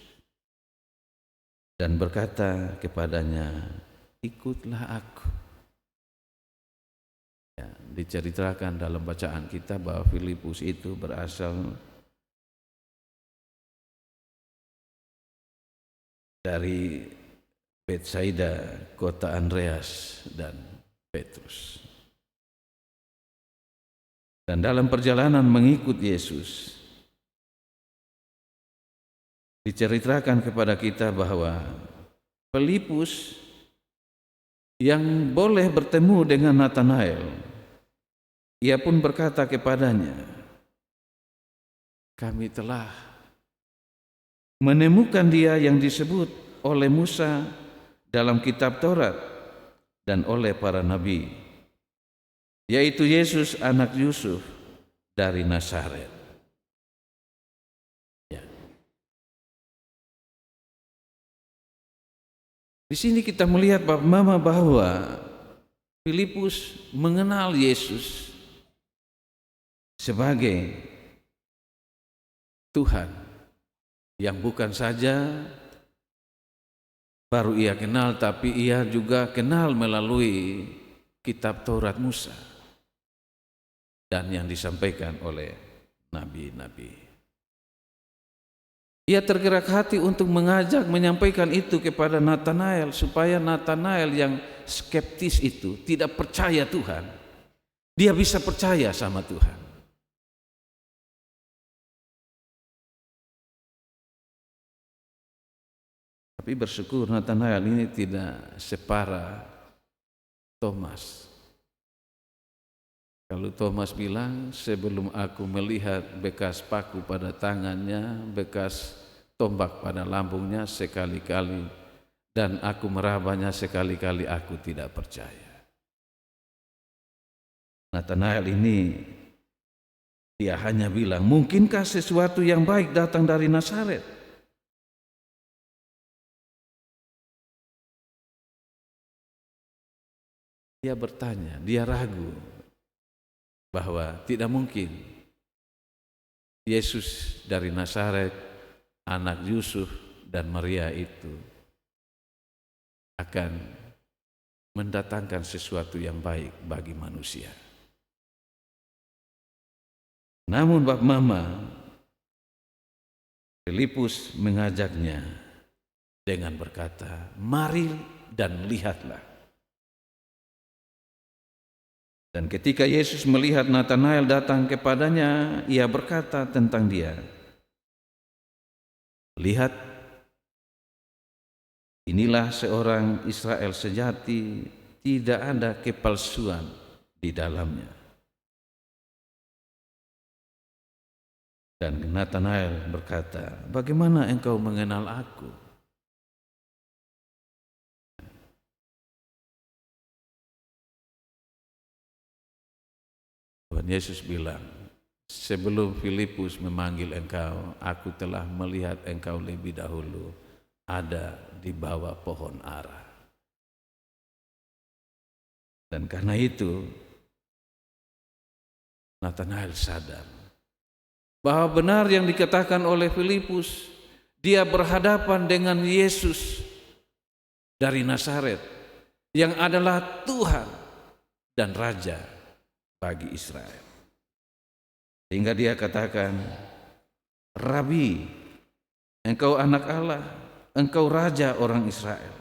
dan berkata kepadanya, ikutlah aku. Ya, diceritakan dalam bacaan kita bahwa Filipus itu berasal dari Betsaida, kota Andreas dan Petrus. Dan dalam perjalanan mengikut Yesus, diceritakan kepada kita bahwa Filipus yang boleh bertemu dengan Natanael, ia pun berkata kepadanya, kami telah menemukan dia yang disebut oleh Musa dalam kitab Taurat dan oleh para nabi, yaitu Yesus anak Yusuf dari Nazaret. Ya. Di sini kita melihat bahwa Filipus mengenal Yesus sebagai Tuhan yang bukan saja baru ia kenal, tapi ia juga kenal melalui kitab Taurat Musa dan yang disampaikan oleh nabi-nabi. Ia tergerak hati untuk menyampaikan itu kepada Natanael, supaya Natanael yang skeptis itu tidak percaya Tuhan, dia bisa percaya sama Tuhan. Tapi bersyukur Natanael ini tidak separah Thomas. Kalau Thomas bilang, sebelum aku melihat bekas paku pada tangannya, bekas tombak pada lambungnya sekali-kali, dan aku merabanya sekali-kali, aku tidak percaya. Natanael ini, dia hanya bilang, mungkinkah sesuatu yang baik datang dari Nazaret? Dia bertanya, dia ragu bahwa tidak mungkin Yesus dari Nazaret, anak Yusuf dan Maria itu akan mendatangkan sesuatu yang baik bagi manusia. Namun Bapak Mama, Filipus mengajaknya dengan berkata, mari dan lihatlah. Dan ketika Yesus melihat Natanael datang kepadanya, ia berkata tentang dia, lihat, inilah seorang Israel sejati, tidak ada kepalsuan di dalamnya. Dan Natanael berkata, bagaimana engkau mengenal aku? Tuhan Yesus bilang, sebelum Filipus memanggil engkau, aku telah melihat engkau lebih dahulu ada di bawah pohon ara. Dan karena itu, Natanael sadar bahwa benar yang dikatakan oleh Filipus, dia berhadapan dengan Yesus dari Nazaret yang adalah Tuhan dan Raja bagi Israel. Sehingga dia katakan, Rabi, engkau anak Allah, engkau Raja orang Israel.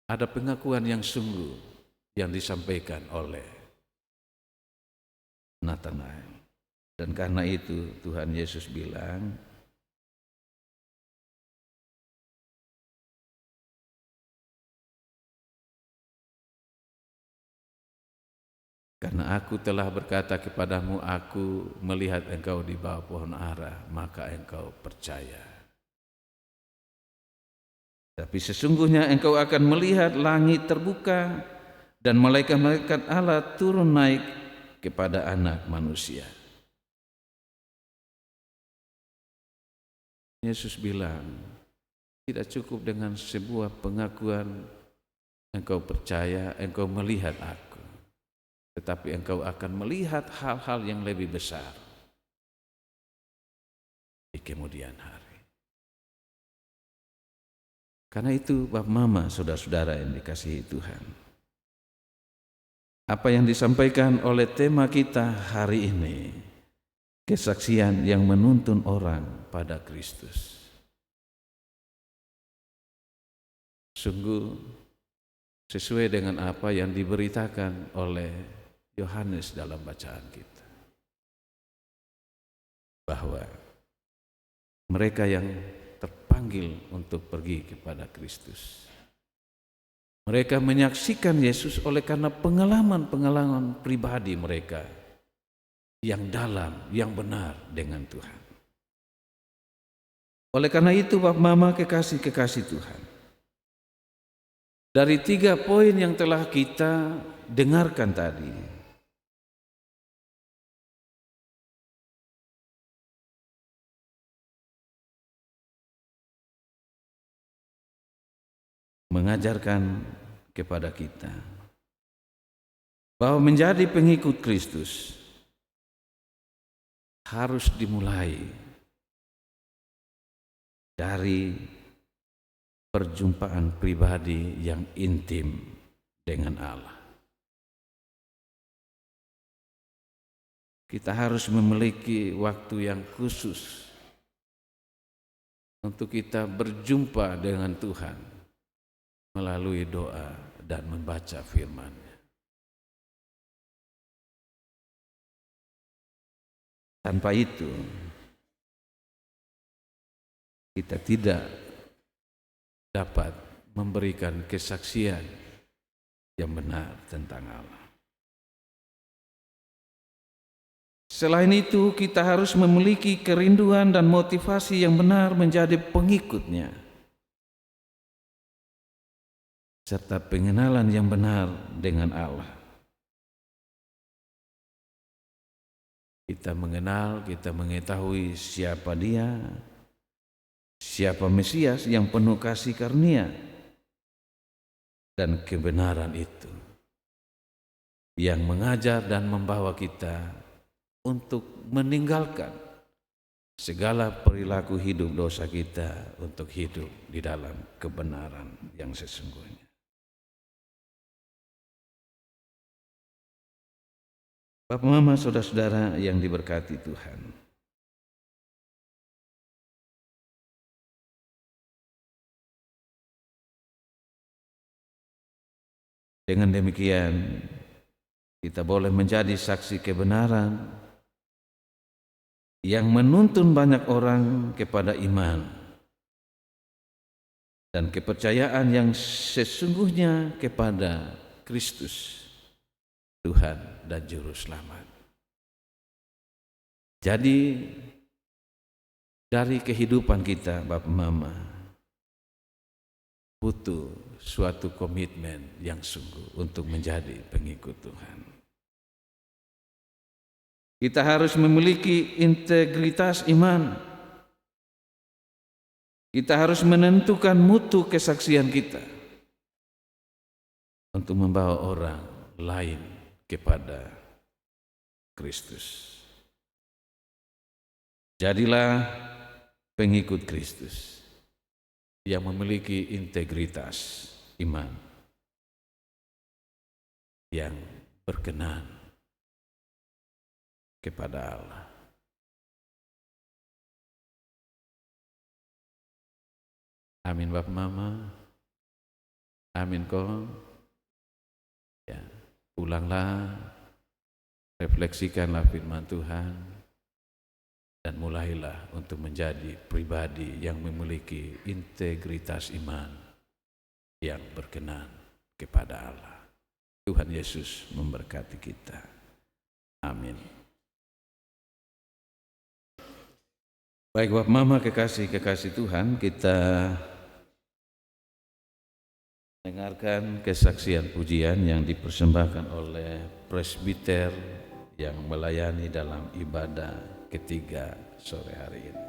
Ada pengakuan yang sungguh yang disampaikan oleh Natanael. Dan karena itu Tuhan Yesus bilang, karena aku telah berkata kepadamu, aku melihat engkau di bawah pohon ara, maka engkau percaya. Tapi sesungguhnya engkau akan melihat langit terbuka dan malaikat-malaikat Allah turun naik kepada anak manusia. Yesus bilang, tidak cukup dengan sebuah pengakuan engkau percaya, engkau melihat aku. Tetapi engkau akan melihat hal-hal yang lebih besar di kemudian hari. Karena itu Bapak Mama, saudara-saudara yang dikasihi Tuhan, apa yang disampaikan oleh tema kita hari ini, kesaksian yang menuntun orang pada Kristus, sungguh sesuai dengan apa yang diberitakan oleh Yohanes dalam bacaan kita, bahwa mereka yang terpanggil untuk pergi kepada Kristus, mereka menyaksikan Yesus oleh karena pengalaman-pengalaman pribadi mereka yang dalam, yang benar dengan Tuhan. Oleh karena itu, Bapak Mama kekasih-kekasih Tuhan, dari 3 poin yang telah kita dengarkan tadi, mengajarkan kepada kita bahwa menjadi pengikut Kristus harus dimulai dari perjumpaan pribadi yang intim dengan Allah. Kita harus memiliki waktu yang khusus untuk kita berjumpa dengan Tuhan melalui doa dan membaca firman-Nya. Tanpa itu, kita tidak dapat memberikan kesaksian yang benar tentang Allah. Selain itu, kita harus memiliki kerinduan dan motivasi yang benar menjadi pengikutnya, serta pengenalan yang benar dengan Allah. Kita mengenal, kita mengetahui siapa Dia, siapa Mesias yang penuh kasih karunia dan kebenaran itu, yang mengajar dan membawa kita untuk meninggalkan segala perilaku hidup dosa kita untuk hidup di dalam kebenaran yang sesungguhnya. Bapak, Mama, saudara-saudara yang diberkati Tuhan, dengan demikian kita boleh menjadi saksi kebenaran yang menuntun banyak orang kepada iman dan kepercayaan yang sesungguhnya kepada Kristus, Tuhan dan Juru Selamat. Jadi dari kehidupan kita, Bapak Mama, butuh suatu komitmen yang sungguh untuk menjadi pengikut Tuhan. Kita harus memiliki integritas iman. Kita harus menentukan mutu kesaksian kita untuk membawa orang lain kepada Kristus. Jadilah pengikut Kristus yang memiliki integritas iman yang berkenan kepada Allah. Amin, Bapak Mama. Amin kok. Ya, pulanglah, refleksikanlah firman Tuhan, dan mulailah untuk menjadi pribadi yang memiliki integritas iman yang berkenan kepada Allah. Tuhan Yesus memberkati kita. Amin. Baik, Bapak Mama kekasih-kekasih Tuhan, kita dengarkan kesaksian pujian yang dipersembahkan oleh presbiter yang melayani dalam ibadah ketiga sore hari ini.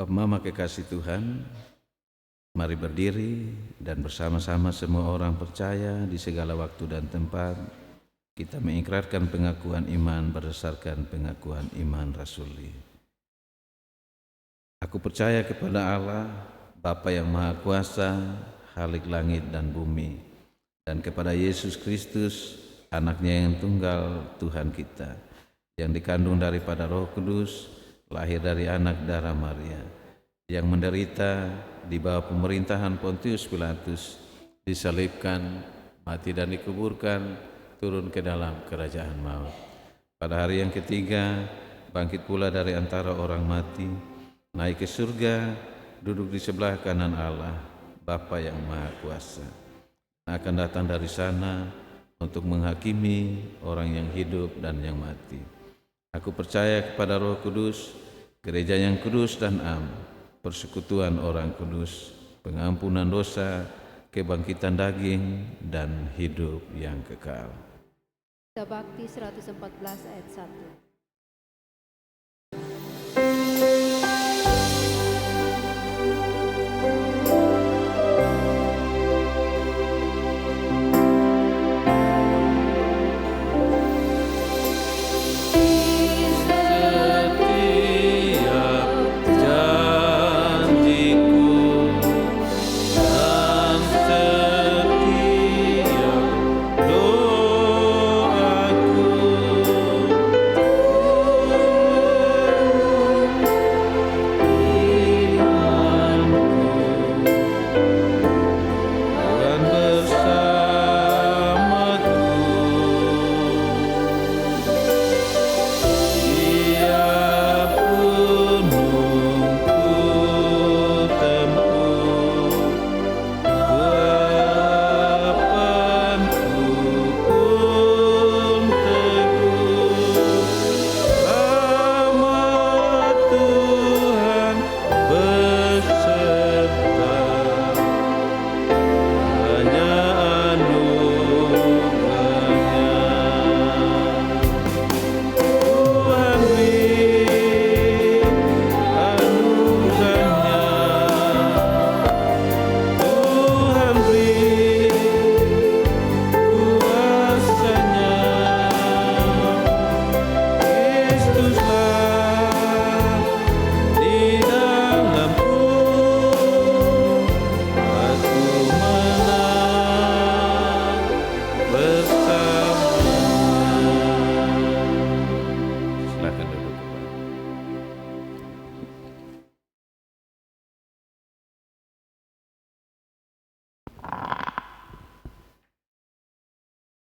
Mama kekasih Tuhan, mari berdiri dan bersama-sama semua orang percaya di segala waktu dan tempat kita mengikrarkan pengakuan iman berdasarkan pengakuan iman rasuli. Aku percaya kepada Allah, Bapa yang Maha Kuasa, Khalik langit dan bumi, dan kepada Yesus Kristus, Anaknya yang tunggal Tuhan kita, yang dikandung daripada Roh Kudus, lahir dari anak darah Maria, yang menderita di bawah pemerintahan Pontius Pilatus, disalibkan, mati dan dikuburkan, turun ke dalam kerajaan maut. Pada hari yang ketiga, bangkit pula dari antara orang mati, naik ke surga, duduk di sebelah kanan Allah, Bapa yang Maha Kuasa. Akan datang dari sana untuk menghakimi orang yang hidup dan yang mati. Aku percaya kepada Roh Kudus, gereja yang kudus dan am, persekutuan orang kudus, pengampunan dosa, kebangkitan daging, dan hidup yang kekal. Kita Bakti 114 ayat 1.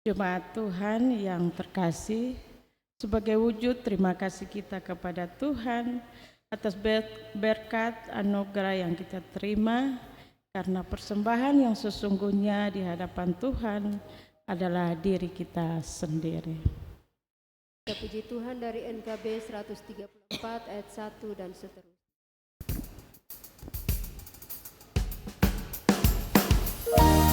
Jemaat Tuhan yang terkasih, sebagai wujud terima kasih kita kepada Tuhan atas berkat anugerah yang kita terima, karena persembahan yang sesungguhnya di hadapan Tuhan adalah diri kita sendiri. Kita puji Tuhan dari NKB 134 ayat 1 dan seterusnya. Terima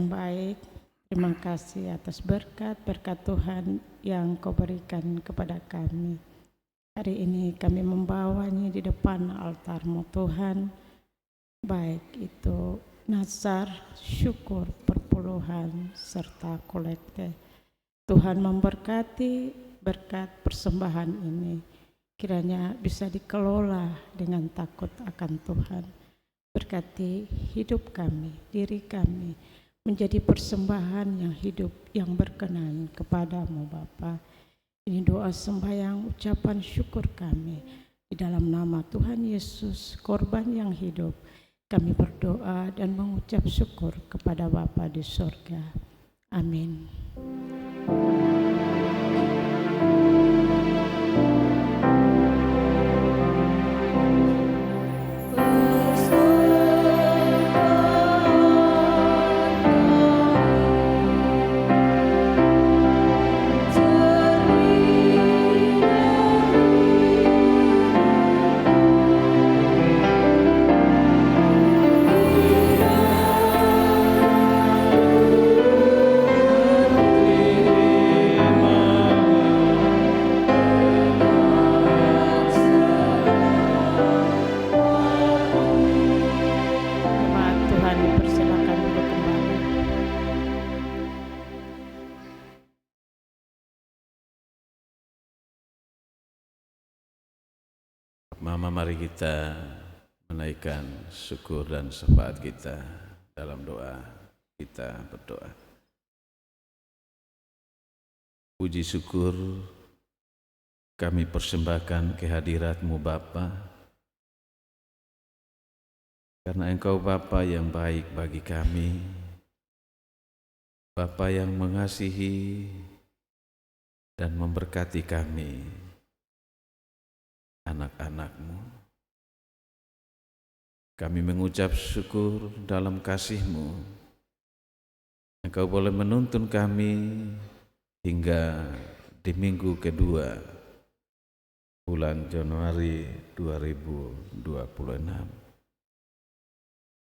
yang baik, terima kasih atas berkat-berkat Tuhan yang Kau berikan kepada kami. Hari ini kami membawanya di depan altar-Mu Tuhan, baik itu nazar, syukur, perpuluhan, serta kolekte. Tuhan memberkati berkat persembahan ini, kiranya bisa dikelola dengan takut akan Tuhan. Berkati hidup kami, diri kami, menjadi persembahan yang hidup, yang berkenan kepada-Mu Bapa. Ini doa sembahyang ucapan syukur kami. Di dalam nama Tuhan Yesus, korban yang hidup, kami berdoa dan mengucap syukur kepada Bapa di surga. Amin. Mama, mari kita menaikkan syukur dan syafaat kita dalam doa. Kita berdoa. Puji syukur kami persembahkan kehadirat-Mu Bapa, karena Engkau Bapa yang baik bagi kami, Bapa yang mengasihi dan memberkati kami, anak-anak-Mu. Kami mengucap syukur dalam kasih-Mu. Engkau boleh menuntun kami hingga di minggu kedua bulan Januari 2026.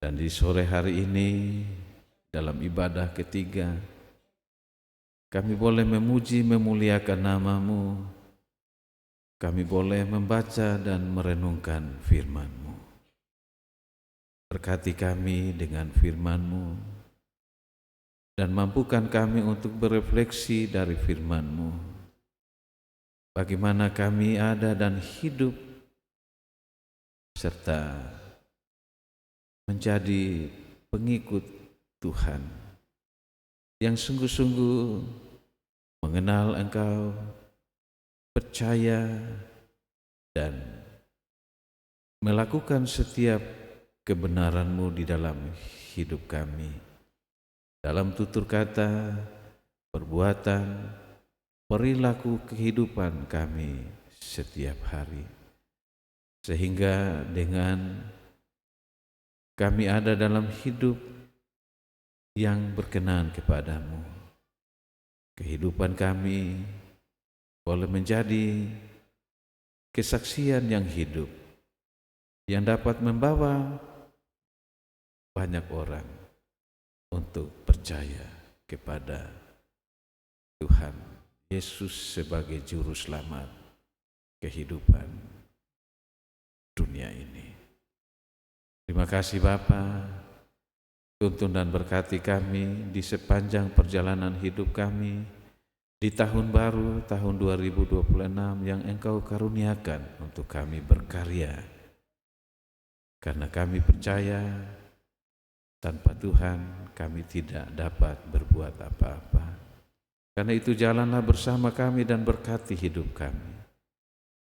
Dan di sore hari ini dalam ibadah ketiga, kami boleh memuji memuliakan nama-Mu. Kami boleh membaca dan merenungkan firman-Mu. Berkati kami dengan firman-Mu dan mampukan kami untuk berefleksi dari firman-Mu. Bagaimana kami ada dan hidup serta menjadi pengikut Tuhan yang sungguh-sungguh mengenal Engkau, percaya dan melakukan setiap kebenaran-Mu di dalam hidup kami, dalam tutur kata, perbuatan, perilaku kehidupan kami setiap hari, sehingga dengan kami ada dalam hidup yang berkenan kepada-Mu, kehidupan kami boleh menjadi kesaksian yang hidup yang dapat membawa banyak orang untuk percaya kepada Tuhan Yesus sebagai juru selamat kehidupan dunia ini. Terima kasih Bapa, tuntun dan berkati kami di sepanjang perjalanan hidup kami di tahun baru, tahun 2026 yang Engkau karuniakan untuk kami berkarya. Karena kami percaya tanpa Tuhan kami tidak dapat berbuat apa-apa. Karena itu jalanlah bersama kami dan berkati hidup kami,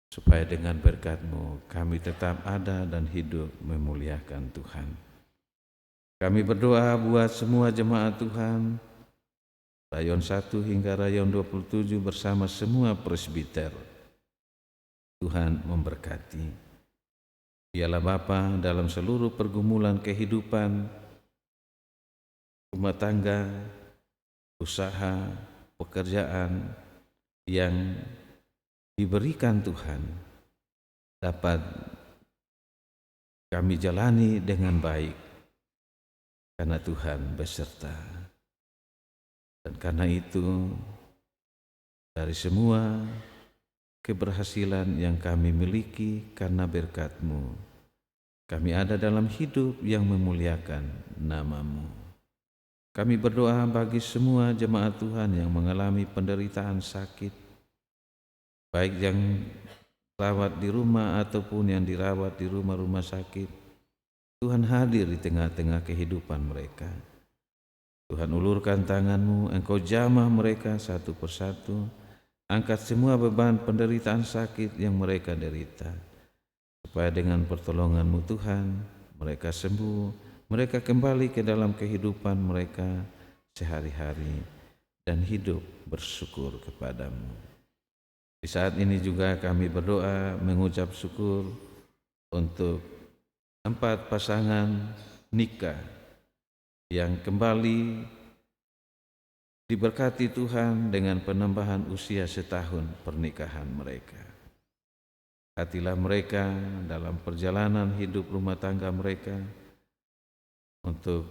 supaya dengan berkat-Mu kami tetap ada dan hidup memuliakan Tuhan. Kami berdoa buat semua jemaat Tuhan, Rayon 1 hingga Rayon 27 bersama semua presbiter. Tuhan memberkati. Biarlah Bapa dalam seluruh pergumulan kehidupan, rumah tangga, usaha, pekerjaan yang diberikan Tuhan dapat kami jalani dengan baik, karena Tuhan beserta. Dan karena itu, dari semua keberhasilan yang kami miliki karena berkat-Mu, kami ada dalam hidup yang memuliakan nama-Mu. Kami berdoa bagi semua jemaat Tuhan yang mengalami penderitaan sakit, baik yang dirawat di rumah ataupun yang dirawat di rumah-rumah sakit. Tuhan hadir di tengah-tengah kehidupan mereka. Tuhan ulurkan tangan-Mu, Engkau jamah mereka satu persatu, angkat semua beban penderitaan sakit yang mereka derita, supaya dengan pertolongan-Mu Tuhan, mereka sembuh, mereka kembali ke dalam kehidupan mereka sehari-hari dan hidup bersyukur kepadamu. Di saat ini juga kami berdoa mengucap syukur untuk 4 pasangan nikah yang kembali diberkati Tuhan dengan penambahan usia setahun pernikahan mereka. Hatilah mereka dalam perjalanan hidup rumah tangga mereka, untuk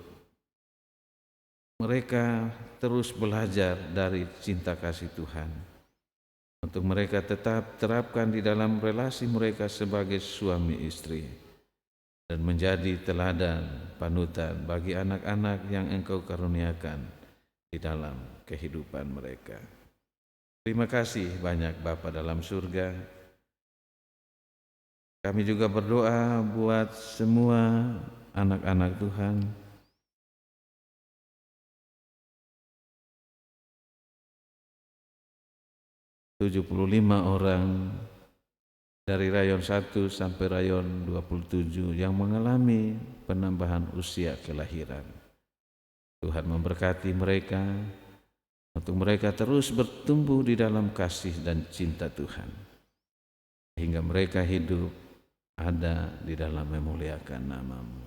mereka terus belajar dari cinta kasih Tuhan, untuk mereka tetap terapkan di dalam relasi mereka sebagai suami istri, dan menjadi teladan panutan bagi anak-anak yang Engkau karuniakan di dalam kehidupan mereka. Terima kasih banyak Bapa dalam surga. Kami juga berdoa buat semua anak-anak Tuhan, ...75 orang dari rayon 1 sampai rayon 27 yang mengalami penambahan usia kelahiran. Tuhan memberkati mereka, untuk mereka terus bertumbuh di dalam kasih dan cinta Tuhan, sehingga mereka hidup ada di dalam memuliakan nama-Mu.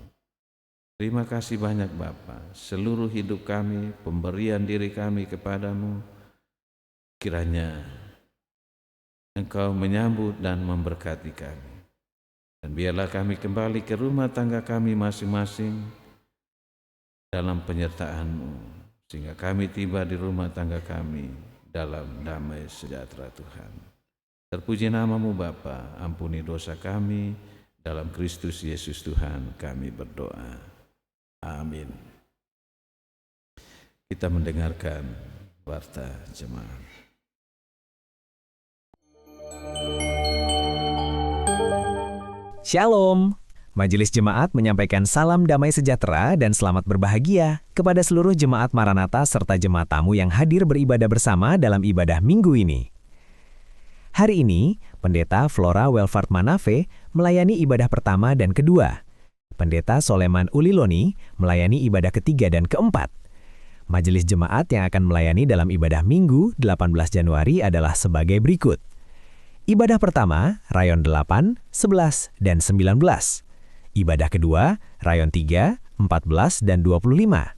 Terima kasih banyak Bapa, seluruh hidup kami, pemberian diri kami kepadamu, kiranya Engkau menyambut dan memberkati kami. Dan biarlah kami kembali ke rumah tangga kami masing-masing dalam penyertaan-Mu, sehingga kami tiba di rumah tangga kami dalam damai sejahtera Tuhan. Terpuji nama-Mu Bapa, ampuni dosa kami, dalam Kristus Yesus Tuhan kami berdoa. Amin. Kita mendengarkan warta jemaat. Shalom. Majelis Jemaat menyampaikan salam damai sejahtera dan selamat berbahagia kepada seluruh jemaat Maranatha serta jemaat tamu yang hadir beribadah bersama dalam ibadah minggu ini. Hari ini, Pendeta Flora Welfart Manafe melayani ibadah pertama dan kedua. Pendeta Soleman Uliloni melayani ibadah ketiga dan keempat. Majelis Jemaat yang akan melayani dalam ibadah Minggu 18 Januari adalah sebagai berikut. Ibadah pertama, rayon 8, 11, dan 19. Ibadah kedua, rayon 3, 14, dan 25.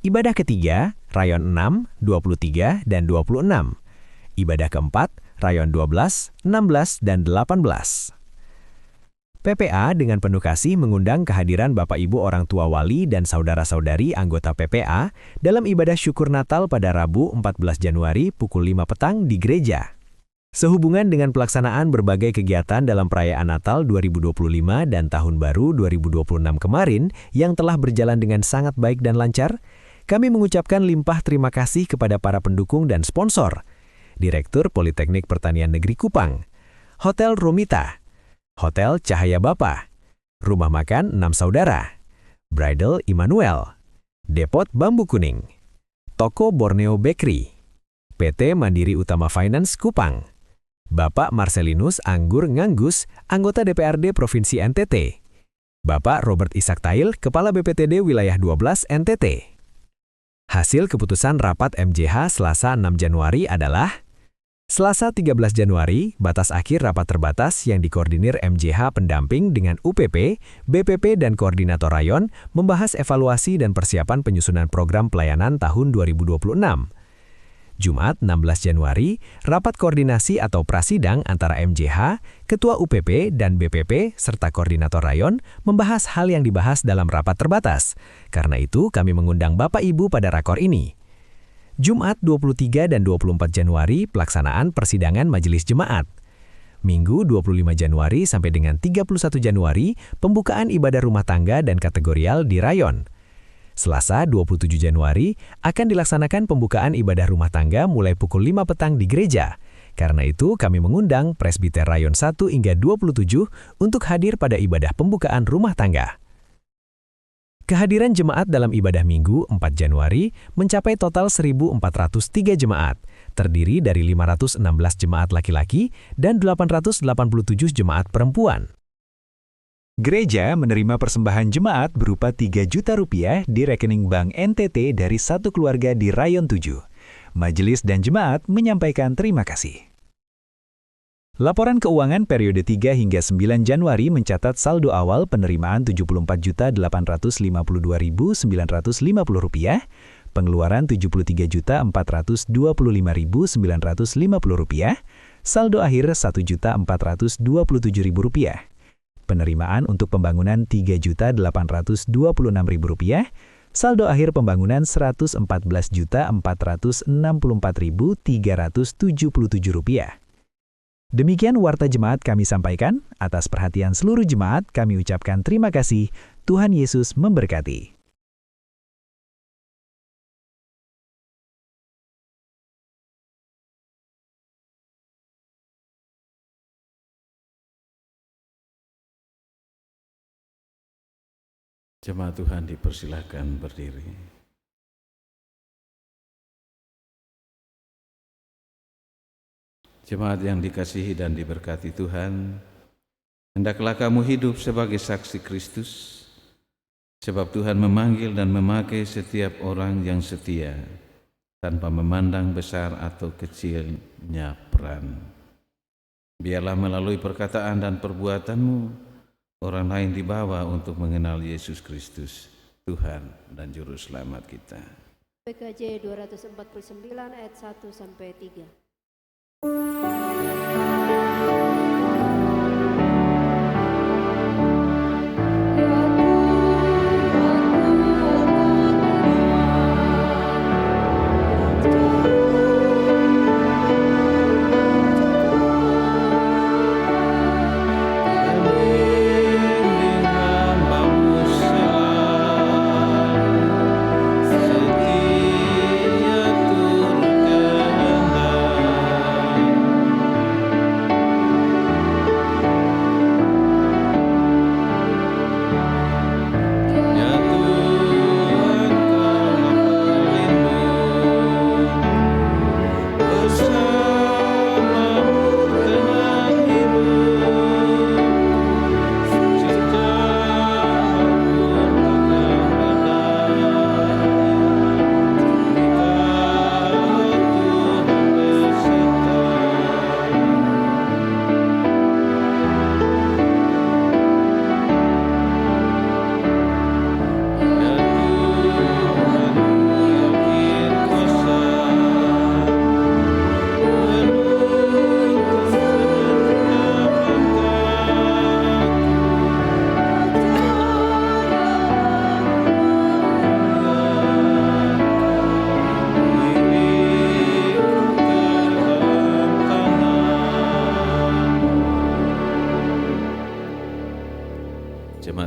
Ibadah ketiga, rayon 6, 23, dan 26. Ibadah keempat, rayon 12, 16, dan 18. PPA dengan penuh kasih mengundang kehadiran Bapak Ibu orang tua wali dan saudara-saudari anggota PPA dalam ibadah syukur Natal pada Rabu 14 Januari pukul 5 petang di gereja. Sehubungan dengan pelaksanaan berbagai kegiatan dalam perayaan Natal 2025 dan Tahun Baru 2026 kemarin yang telah berjalan dengan sangat baik dan lancar, kami mengucapkan limpah terima kasih kepada para pendukung dan sponsor. Direktur Politeknik Pertanian Negeri Kupang, Hotel Romita, Hotel Cahaya Bapa, Rumah Makan 6 Saudara, Bridal Immanuel, Depot Bambu Kuning, Toko Borneo Bakery, PT Mandiri Utama Finance Kupang, Bapak Marcelinus Anggur Nganggus, anggota DPRD Provinsi NTT, Bapak Robert Ishak Tail, Kepala BPTD Wilayah 12 NTT. Hasil keputusan rapat MJH Selasa 6 Januari adalah: Selasa 13 Januari, batas akhir rapat terbatas yang dikoordinir MJH pendamping dengan UPP, BPP, dan Koordinator Rayon membahas evaluasi dan persiapan penyusunan program pelayanan tahun 2026. Jumat 16 Januari, rapat koordinasi atau prasidang antara MJH, Ketua UPP, dan BPP, serta Koordinator Rayon membahas hal yang dibahas dalam rapat terbatas. Karena itu, kami mengundang Bapak Ibu pada rakor ini. Jumat 23 dan 24 Januari pelaksanaan persidangan Majelis Jemaat. Minggu 25 Januari sampai dengan 31 Januari pembukaan ibadah rumah tangga dan kategorial di rayon. Selasa 27 Januari akan dilaksanakan pembukaan ibadah rumah tangga mulai pukul 5 petang di gereja. Karena itu kami mengundang Presbiter Rayon 1 hingga 27 untuk hadir pada ibadah pembukaan rumah tangga. Kehadiran jemaat dalam ibadah Minggu 4 Januari mencapai total 1.403 jemaat, terdiri dari 516 jemaat laki-laki dan 887 jemaat perempuan. Gereja menerima persembahan jemaat berupa 3 juta rupiah di rekening Bank NTT dari satu keluarga di Rayon 7. Majelis dan jemaat menyampaikan terima kasih. Laporan keuangan periode 3 hingga 9 Januari mencatat saldo awal penerimaan Rp74.852.950, pengeluaran Rp73.425.950, saldo akhir Rp1.427.000, penerimaan untuk pembangunan Rp3.826.000, saldo akhir pembangunan Rp114.464.377. Demikian warta jemaat kami sampaikan. Atas perhatian seluruh jemaat, kami ucapkan terima kasih. Tuhan Yesus memberkati. Jemaat Tuhan dipersilahkan berdiri. Jemaat yang dikasihi dan diberkati Tuhan, hendaklah kamu hidup sebagai saksi Kristus, sebab Tuhan memanggil dan memakai setiap orang yang setia, tanpa memandang besar atau kecilnya peran. Biarlah melalui perkataan dan perbuatanmu, orang lain dibawa untuk mengenal Yesus Kristus, Tuhan dan Juru Selamat kita. PKJ 249 ayat 1-3.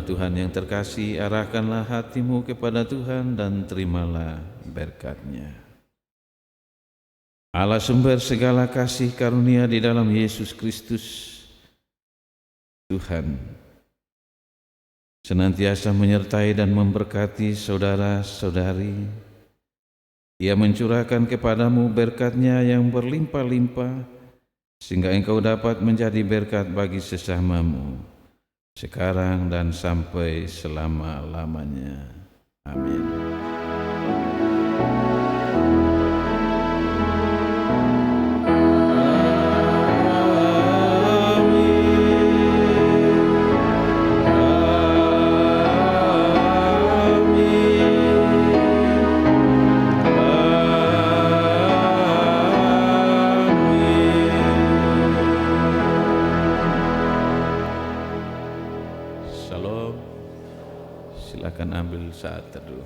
Tuhan yang terkasih, arahkanlah hatimu kepada Tuhan dan terimalah berkat-Nya. Allah sumber segala kasih karunia di dalam Yesus Kristus, Tuhan, senantiasa menyertai dan memberkati saudara-saudari. Ia mencurahkan kepadamu berkat-Nya yang berlimpah-limpah, sehingga engkau dapat menjadi berkat bagi sesamamu, sekarang dan sampai selama-lamanya. Amin. Saat teduh.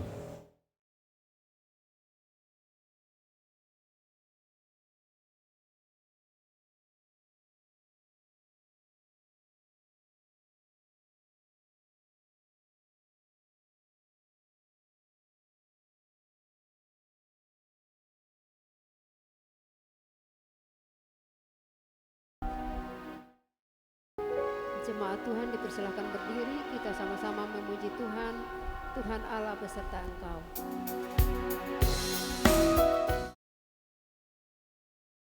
jemaat Tuhan dipersilakan berdiri, kita sama-sama memuji Tuhan, Tuhan Allah beserta engkau.